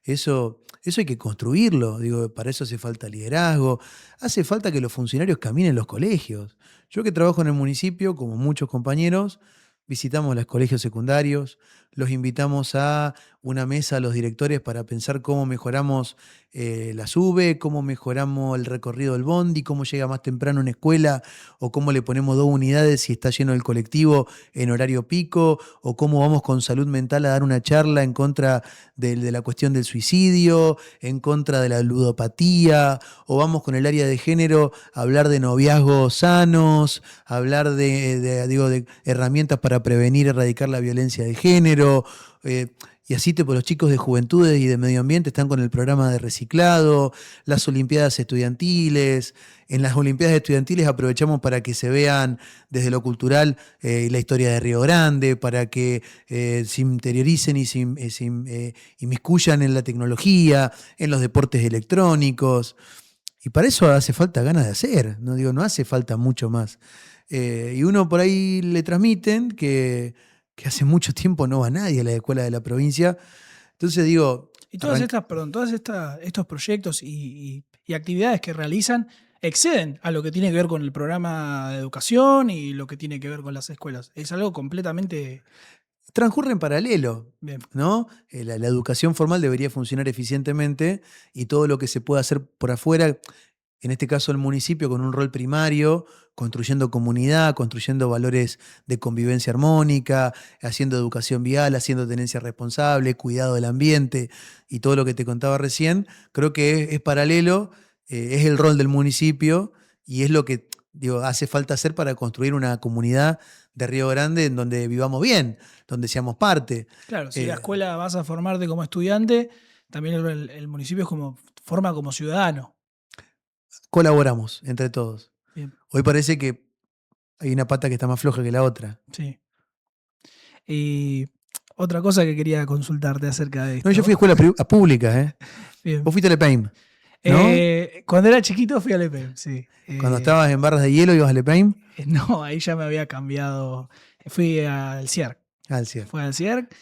Eso hay que construirlo. Digo, para eso hace falta liderazgo. Hace falta que los funcionarios caminen los colegios. Yo que trabajo en el municipio, como muchos compañeros, visitamos los colegios secundarios, los invitamos a una mesa a los directores para pensar cómo mejoramos la SUBE, cómo mejoramos el recorrido del bondi, cómo llega más temprano una escuela, o cómo le ponemos 2 unidades si está lleno el colectivo en horario pico, o cómo vamos con salud mental a dar una charla en contra de la cuestión del suicidio, en contra de la ludopatía, o vamos con el área de género a hablar de noviazgos sanos, a hablar de herramientas para prevenir y erradicar la violencia de género. Y así los chicos de juventudes y de medio ambiente están con el programa de reciclado, las olimpiadas estudiantiles. En las olimpiadas estudiantiles aprovechamos para que se vean desde lo cultural la historia de Río Grande, para que se interioricen y se inmiscuyan en la tecnología, en los deportes electrónicos. Y para eso hace falta ganas de hacer, no digo, no hace falta mucho más. Y uno por ahí le transmiten que hace mucho tiempo no va nadie a la escuela de la provincia. Entonces digo, Y estos proyectos y actividades que realizan exceden a lo que tiene que ver con el programa de educación y lo que tiene que ver con las escuelas. Es algo completamente transcurre en paralelo, bien. ¿no? La educación formal debería funcionar eficientemente y todo lo que se pueda hacer por afuera, en este caso el municipio con un rol primario, construyendo comunidad, construyendo valores de convivencia armónica, haciendo educación vial, haciendo tenencia responsable, cuidado del ambiente y todo lo que te contaba recién, creo que es paralelo, es el rol del municipio y es lo que digo, hace falta hacer para construir una comunidad de Río Grande en donde vivamos bien, donde seamos parte. Claro, si la Eh, escuela vas a formarte como estudiante, también el municipio es forma como ciudadano. Colaboramos entre todos. Bien, Hoy parece que hay una pata que está más floja que la otra. sí. Y otra cosa que quería consultarte acerca de No, yo esto. fui a escuela pública, ¿eh? Bien. Vos fuiste a Lepaim, ¿no? Cuando era chiquito fui al EPEM, sí. Cuando estabas en Barras de Hielo ibas a Lepaim. No, ahí ya me había cambiado. Fui al CIAR. Al CIER. Fue al CIERC.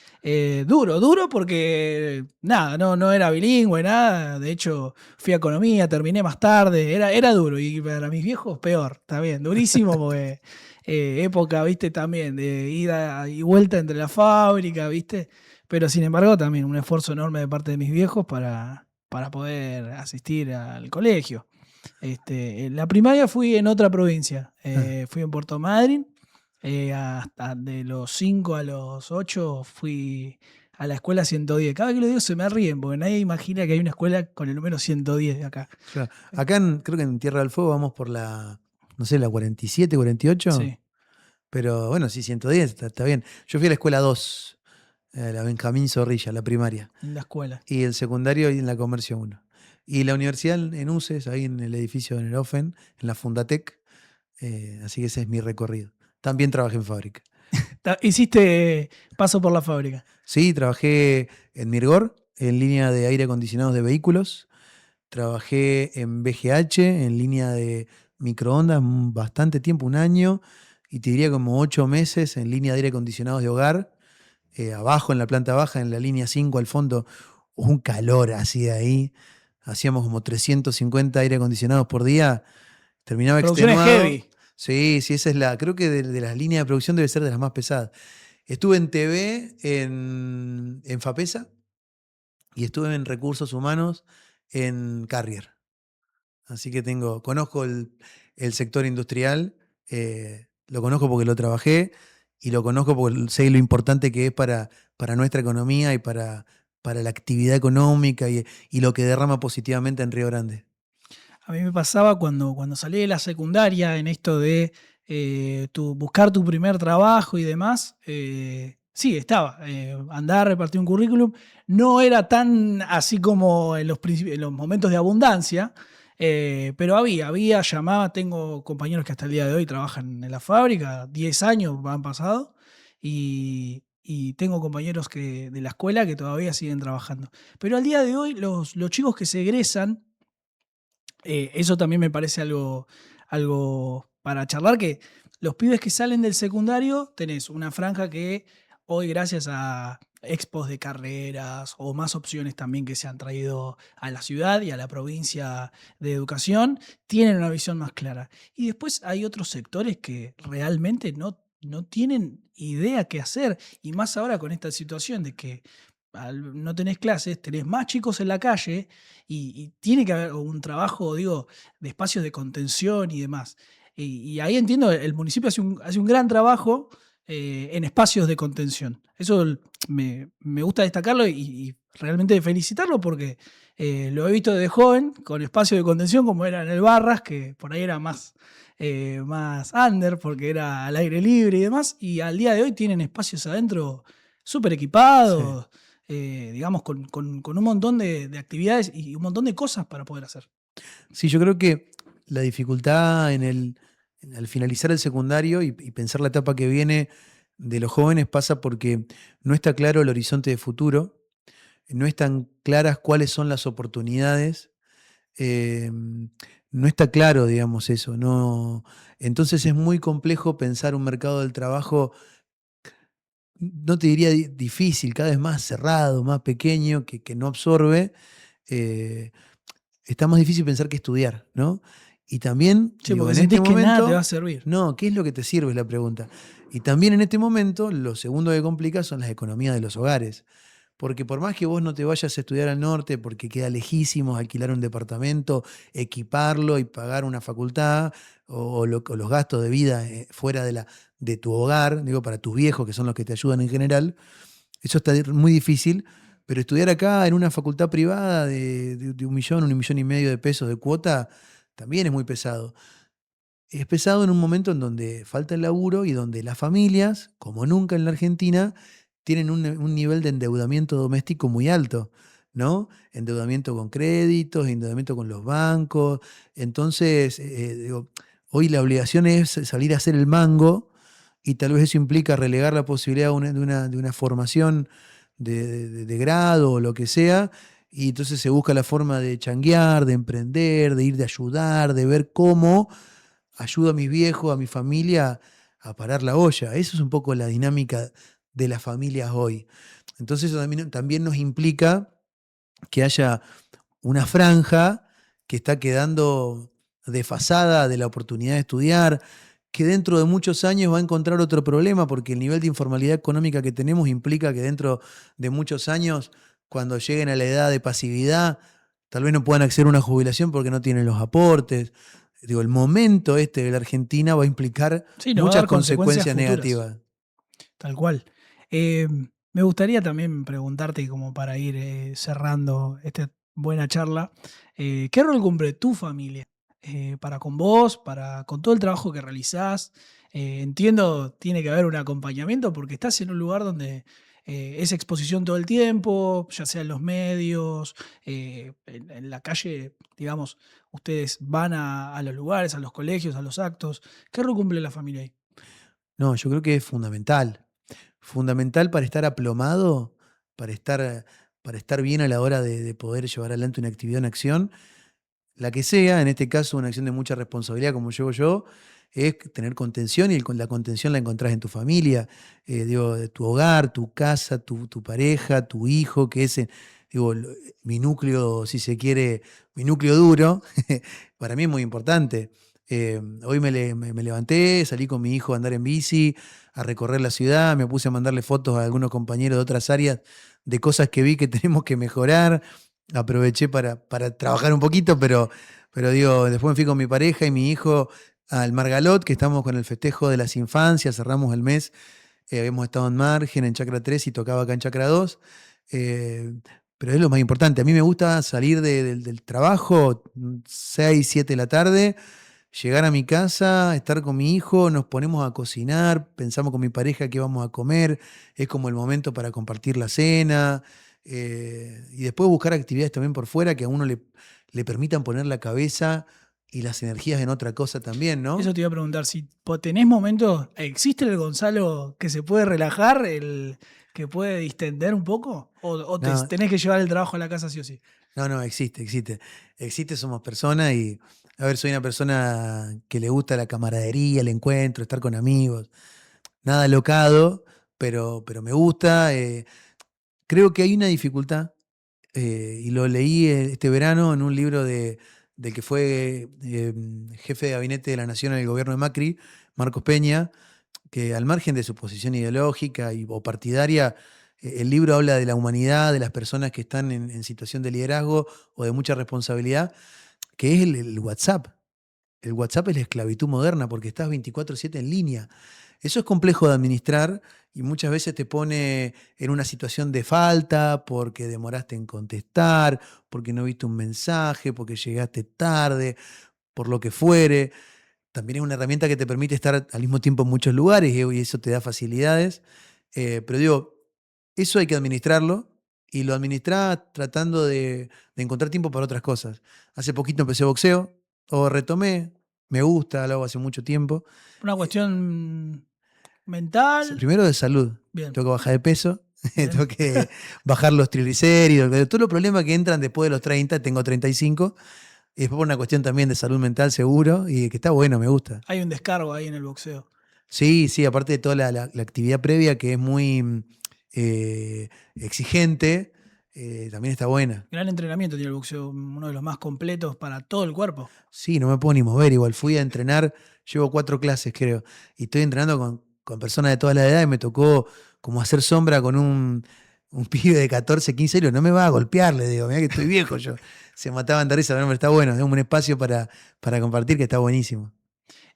Duro porque nada, no era bilingüe, nada. De hecho, fui a economía, terminé más tarde. Era duro. Y para mis viejos, peor. Está bien, durísimo porque época, viste, también de ida y vuelta entre la fábrica, viste. Pero sin embargo, también un esfuerzo enorme de parte de mis viejos para poder asistir al colegio. En la primaria fui en otra provincia. Ah, Fui en Puerto Madryn. Hasta de los 5 a los 8 fui a la escuela 110. Cada vez que lo digo se me ríen, porque nadie imagina que hay una escuela con el número 110 de acá. claro. Acá creo que en Tierra del Fuego vamos por la, no sé, la 47, 48. Sí, Pero bueno, sí, 110, está bien. Yo fui a la escuela 2, la Benjamín Zorrilla, la primaria. en la escuela. Y el secundario ahí en la Comercio 1. Y la universidad en UCES, ahí en el edificio de Nerofen, en la Fundatec. Así que ese es mi recorrido. También trabajé en fábrica. Hiciste paso por la fábrica. Sí, trabajé en Mirgor, en línea de aire acondicionado de vehículos. Trabajé en BGH, en línea de microondas, bastante tiempo, un año. Y te diría como 8 meses en línea de aire acondicionados de hogar. Abajo, en la planta baja, en la línea 5 al fondo, un calor así de ahí. Hacíamos como 350 aire acondicionados por día. Terminaba Producción es extenuado. heavy. Sí, sí, esa es la. Creo que de las líneas de producción debe ser de las más pesadas. Estuve en TV, en FAPESA, y estuve en Recursos Humanos en Carrier. Así que conozco el sector industrial, lo conozco porque lo trabajé y lo conozco porque sé lo importante que es para nuestra economía y para la actividad económica y lo que derrama positivamente en Río Grande. A mí me pasaba cuando salí de la secundaria en esto de buscar tu primer trabajo y demás. Sí, estaba. Andar, repartir un currículum. No era tan así como en los momentos de abundancia, pero llamaba. Tengo compañeros que hasta el día de hoy trabajan en la fábrica, 10 años han pasado, y tengo compañeros de la escuela que todavía siguen trabajando. Pero al día de hoy, los chicos que se egresan, eso también me parece algo para charlar, que los pibes que salen del secundario, tenés una franja que hoy, gracias a expos de carreras o más opciones también que se han traído a la ciudad y a la provincia de educación, tienen una visión más clara. Y después hay otros sectores que realmente no tienen idea qué hacer, y más ahora con esta situación de que no tenés clases, tenés más chicos en la calle, y tiene que haber un trabajo, digo, de espacios de contención y demás. Y ahí entiendo, el municipio hace un gran trabajo en espacios de contención. Eso me gusta destacarlo y realmente felicitarlo, porque lo he visto desde joven con espacios de contención como era en el Barras, que por ahí era más under porque era al aire libre y demás, y al día de hoy tienen espacios adentro súper Sí. equipados, digamos, con un montón de actividades y un montón de cosas para poder hacer. Sí, yo creo que la dificultad al finalizar el secundario y pensar la etapa que viene de los jóvenes pasa porque no está claro el horizonte de futuro, no están claras cuáles son las oportunidades, no está claro, digamos, eso. No, entonces es muy complejo pensar un mercado del trabajo, no te diría difícil, cada vez más cerrado, más pequeño, que no absorbe. eh, Está más difícil pensar que estudiar, ¿no? Y también, Sí, digo, porque en este sentís que nada te va a momento, servir. no, ¿qué es lo que te sirve? Es la pregunta. Y también en este momento, lo segundo que complica son las economías de los hogares. Porque por más que vos no te vayas a estudiar al norte, porque queda lejísimos alquilar un departamento, equiparlo y pagar una facultad, o los gastos de vida fuera de tu hogar, digo, para tus viejos, que son los que te ayudan en general, eso está muy difícil, pero estudiar acá en una facultad privada de 1 millón, 1,5 millones de pesos de cuota, también es muy pesado. Es pesado en un momento en donde falta el laburo y donde las familias, como nunca en la Argentina, tienen un nivel de endeudamiento doméstico muy alto, ¿no? Endeudamiento con créditos, endeudamiento con los bancos. Entonces, digo, hoy la obligación es salir a hacer el mango, y tal vez eso implica relegar la posibilidad de una formación de grado o lo que sea, y entonces se busca la forma de changuear, de emprender, de ir de ayudar, de ver cómo ayudo a mis viejos, a mi familia a parar la olla. Eso es un poco la dinámica de las familias hoy. Entonces eso también nos implica que haya una franja que está quedando desfasada de la oportunidad de estudiar, que dentro de muchos años va a encontrar otro problema, porque el nivel de informalidad económica que tenemos implica que dentro de muchos años, cuando lleguen a la edad de pasividad, tal vez no puedan acceder a una jubilación porque no tienen los aportes. Digo, el momento este de la Argentina va a implicar Sí, nos va a muchas dar consecuencias consecuencias futuras, negativas. tal cual. Eh, Me gustaría también preguntarte, como para ir cerrando esta buena charla, ¿qué rol cumple tu familia para con vos, para con todo el trabajo que realizás? Entiendo, tiene que haber un acompañamiento porque estás en un lugar donde es exposición todo el tiempo, ya sea en los medios, en la calle, digamos, ustedes van a los lugares, a los colegios, a los actos. ¿Qué rol cumple la familia ahí? No, yo creo que es fundamental. Fundamental para estar aplomado, para estar bien a la hora de poder llevar adelante una actividad, una acción, la que sea, en este caso una acción de mucha responsabilidad como llevo yo, es tener contención y la contención la encontrás en tu familia, digo, de tu hogar, tu casa, tu pareja, tu hijo, que es, digo, mi núcleo, si se quiere, mi núcleo duro, para mí es muy importante. Hoy me levanté, salí con mi hijo a andar en bici, a recorrer la ciudad, me puse a mandarle fotos a algunos compañeros de otras áreas de cosas que vi que tenemos que mejorar. Aproveché para trabajar un poquito, pero digo, después me fui con mi pareja y mi hijo al Margalot, que estamos con el festejo de las infancias, cerramos el mes, habíamos estado en Margen, en Chacra 3 y tocaba acá en Chacra 2. eh, pero es lo más importante. A mí me gusta salir del trabajo 6, 7 de la tarde, llegar a mi casa, estar con mi hijo, nos ponemos a cocinar, pensamos con mi pareja qué vamos a comer, es como el momento para compartir la cena, y después buscar actividades también por fuera que a uno le permitan poner la cabeza y las energías en otra cosa también, Eso ¿no? te iba a preguntar, si tenés momentos, ¿existe el Gonzalo que se puede relajar, el que puede distender un poco? ¿O No, tenés que llevar el trabajo a la casa sí o sí? no, existe, existe. Existe, somos personas y, a ver, soy una persona que le gusta la camaradería, el encuentro, estar con amigos. Nada locado, pero me gusta. Creo que hay una dificultad y lo leí este verano en un libro del que fue jefe de gabinete de la Nación en el gobierno de Macri, Marcos Peña, que al margen de su posición ideológica o partidaria, el libro habla de la humanidad, de las personas que están en situación de liderazgo o de mucha responsabilidad, que es el WhatsApp. El WhatsApp es la esclavitud moderna porque estás 24/7 en línea. Eso es complejo de administrar y muchas veces te pone en una situación de falta porque demoraste en contestar, porque no viste un mensaje, porque llegaste tarde, por lo que fuere. También es una herramienta que te permite estar al mismo tiempo en muchos lugares y eso te da facilidades. Pero digo, eso hay que administrarlo y lo administrás tratando de encontrar tiempo para otras cosas. Hace poquito empecé boxeo o retomé, me gusta, lo hago hace mucho tiempo. ¿Una Eh, cuestión mental? Primero de salud, Bien, tengo que bajar de peso, bien. tengo que bajar los triglicéridos, todos los problemas que entran después de los 30, tengo 35, y después por una cuestión también de salud mental seguro, y que está bueno, me gusta. Hay un descargo ahí en el boxeo. Sí, sí, aparte de toda la actividad previa que es muy exigente, también está buena. Gran entrenamiento tiene el boxeo, uno de los más completos para todo el cuerpo. Sí, no me puedo ni mover, igual fui a entrenar, llevo 4 clases creo, y estoy entrenando con personas de toda la edad y me tocó como hacer sombra con un pibe de 14, 15 años, no me va a golpear, le digo, mira que estoy viejo yo. Se mataban de risa, pero está bueno, es un espacio para compartir que está buenísimo.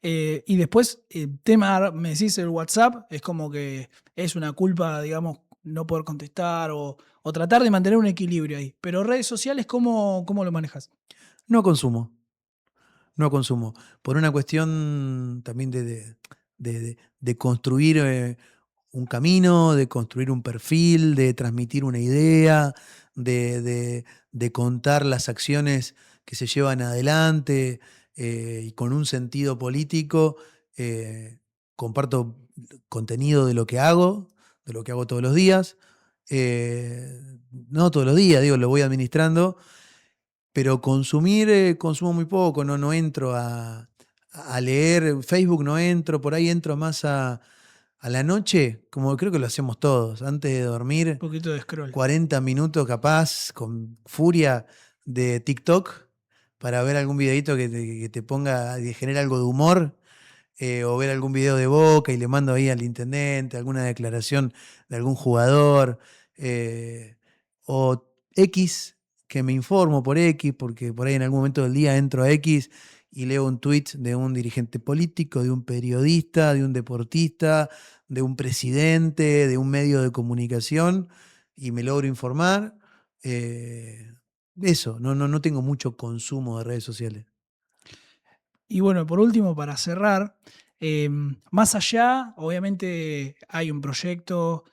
Y después, tema, me decís el WhatsApp, es como que es una culpa, digamos, no poder contestar o tratar de mantener un equilibrio ahí. Pero redes sociales, ¿cómo lo manejas? No consumo. No consumo. Por una cuestión también de construir un camino, de construir un perfil, de transmitir una idea, de contar las acciones que se llevan adelante y con un sentido político. Comparto contenido de lo que hago todos los días. eh, no todos los días, digo, lo voy administrando, pero consumir, consumo muy poco, no entro a leer Facebook, no entro, por ahí entro más a A la noche, como creo que lo hacemos todos, antes de Un dormir, poquito de scroll. 40 minutos capaz, con furia de TikTok, para ver algún videito que te ponga, que genere algo de humor, o ver algún video de Boca y le mando ahí al intendente, alguna declaración de algún jugador, o X, que me informo por X, porque por ahí en algún momento del día entro a X y leo un tweet de un dirigente político, de un periodista, de un deportista, de un presidente, de un medio de comunicación, y me logro informar. Eso, no tengo mucho consumo de redes sociales. Y bueno, por último, para cerrar, más allá, obviamente hay un proyecto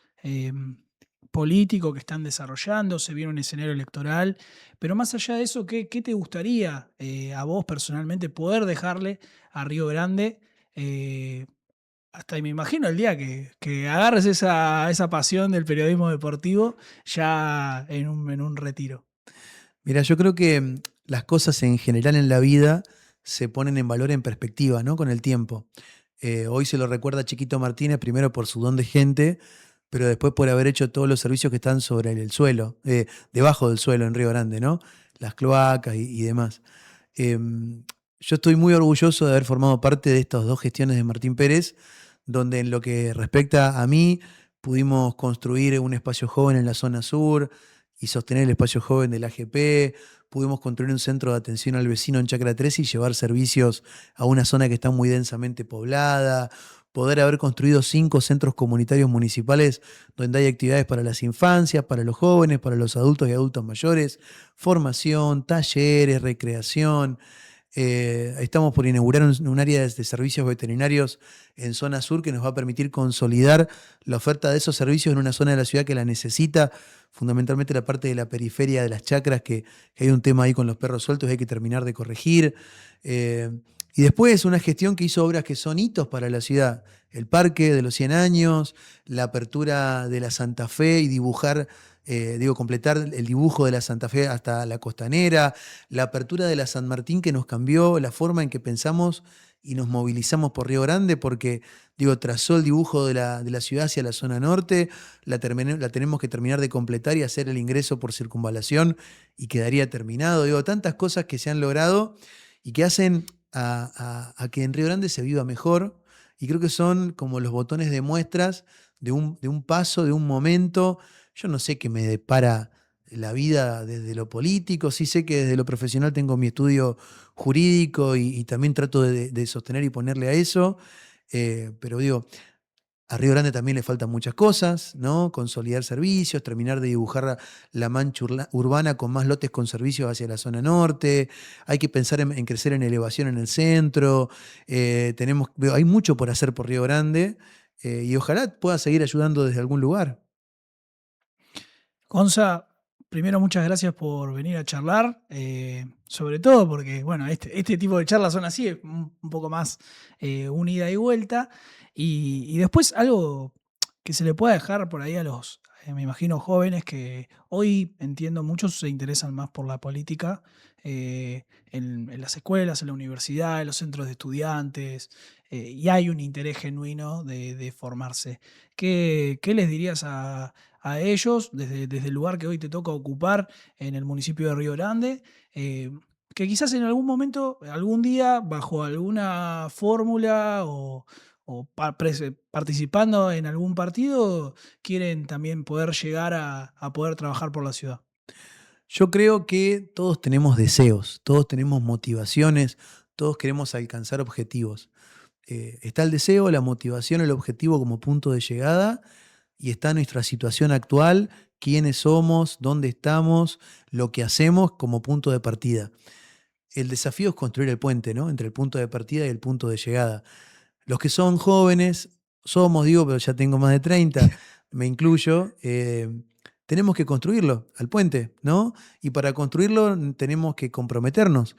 político que están desarrollando, se viene un escenario electoral, pero más allá de eso, ¿qué te gustaría a vos personalmente poder dejarle a Río Grande? eh, Hasta me imagino el día que agarres esa pasión del periodismo deportivo ya en un retiro. Mira, yo creo que las cosas en general en la vida se ponen en valor en perspectiva, ¿no? Con el tiempo. Hoy se lo recuerda a Chiquito Martínez, primero por su don de gente, pero después por haber hecho todos los servicios que están sobre el suelo, debajo del suelo en Río Grande, ¿no? Las cloacas y demás. Yo estoy muy orgulloso de haber formado parte de estas dos gestiones de Martín Pérez, donde en lo que respecta a mí, pudimos construir un espacio joven en la zona sur y sostener el espacio joven del AGP, pudimos construir un centro de atención al vecino en Chacra 3 y llevar servicios a una zona que está muy densamente poblada, poder haber construido 5 centros comunitarios municipales donde hay actividades para las infancias, para los jóvenes, para los adultos y adultos mayores, formación, talleres, recreación. Estamos por inaugurar un área de servicios veterinarios en zona sur que nos va a permitir consolidar la oferta de esos servicios en una zona de la ciudad que la necesita, fundamentalmente la parte de la periferia de las chacras, que hay un tema ahí con los perros sueltos y hay que terminar de corregir. Eh, y después una gestión que hizo obras que son hitos para la ciudad. El Parque de los 100 años, la apertura de la Santa Fe y dibujar, completar el dibujo de la Santa Fe hasta la Costanera, la apertura de la San Martín que nos cambió la forma en que pensamos y nos movilizamos por Río Grande porque, trazó el dibujo de la ciudad hacia la zona norte, la tenemos que terminar de completar y hacer el ingreso por circunvalación y quedaría terminado. Tantas cosas que se han logrado y que hacen a que en Río Grande se viva mejor y creo que son como los botones de muestras de un paso, de un momento. Yo no sé qué me depara la vida desde lo político, sí sé que desde lo profesional tengo mi estudio jurídico y también trato de sostener y ponerle a eso, pero a Río Grande también le faltan muchas cosas, ¿no? Consolidar servicios, terminar de dibujar la mancha urbana con más lotes con servicios hacia la zona norte. Hay que pensar en crecer en elevación en el centro. Hay mucho por hacer por Río Grande, y ojalá pueda seguir ayudando desde algún lugar. Gonza, primero muchas gracias por venir a charlar, sobre todo porque, bueno, este tipo de charlas son así, es un poco más una ida y vuelta. Y después algo que se le pueda dejar por ahí a los, me imagino, jóvenes que hoy entiendo muchos se interesan más por la política, en las escuelas, en la universidad, en los centros de estudiantes, y hay un interés genuino de formarse. ¿Qué les dirías a ellos desde el lugar que hoy te toca ocupar en el municipio de Río Grande? eh, que quizás en algún momento, algún día, bajo alguna fórmula o participando en algún partido, quieren también poder llegar a poder trabajar por la ciudad. Yo creo que todos tenemos deseos, todos tenemos motivaciones, todos queremos alcanzar objetivos. Está el deseo, la motivación, el objetivo como punto de llegada y está nuestra situación actual, quiénes somos, dónde estamos, lo que hacemos como punto de partida. El desafío es construir el puente, ¿no? Entre el punto de partida y el punto de llegada. Los que son jóvenes, pero ya tengo más de 30, me incluyo, tenemos que construirlo al puente, ¿no? Y para construirlo tenemos que comprometernos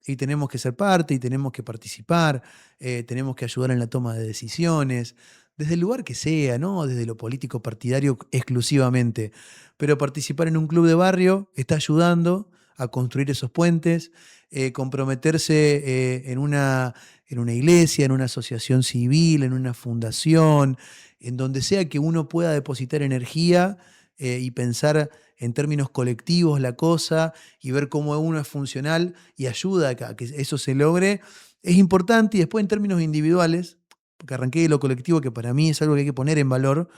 y tenemos que ser parte y tenemos que participar, tenemos que ayudar en la toma de decisiones, desde el lugar que sea, ¿no? Desde lo político partidario exclusivamente. Pero participar en un club de barrio está ayudando a construir esos puentes, comprometerse en una iglesia, en una asociación civil, en una fundación, en donde sea que uno pueda depositar energía y pensar en términos colectivos la cosa y ver cómo uno es funcional y ayuda a que eso se logre, es importante. Y después en términos individuales, porque arranqué de lo colectivo, que para mí es algo que hay que poner en valor,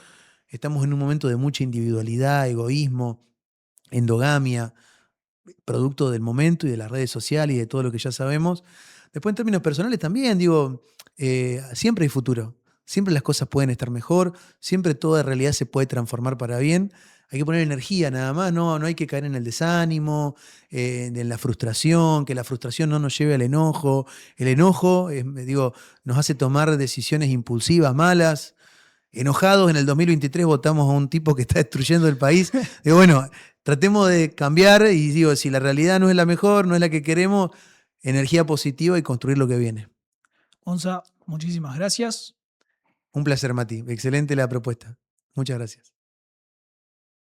estamos en un momento de mucha individualidad, egoísmo, endogamia, producto del momento y de las redes sociales y de todo lo que ya sabemos. Después en términos personales también, digo, siempre hay futuro, siempre las cosas pueden estar mejor, siempre toda realidad se puede transformar para bien. Hay que poner energía nada más, no hay que caer en el desánimo, en la frustración, que la frustración no nos lleve al enojo. El enojo, digo, nos hace tomar decisiones impulsivas, malas. Enojados, en el 2023 votamos a un tipo que está destruyendo el país. Digo, bueno, tratemos de cambiar y digo, si la realidad no es la mejor, no es la que queremos, energía positiva y construir lo que viene. Gonza, muchísimas gracias. Un placer, Mati. Excelente la propuesta. Muchas gracias.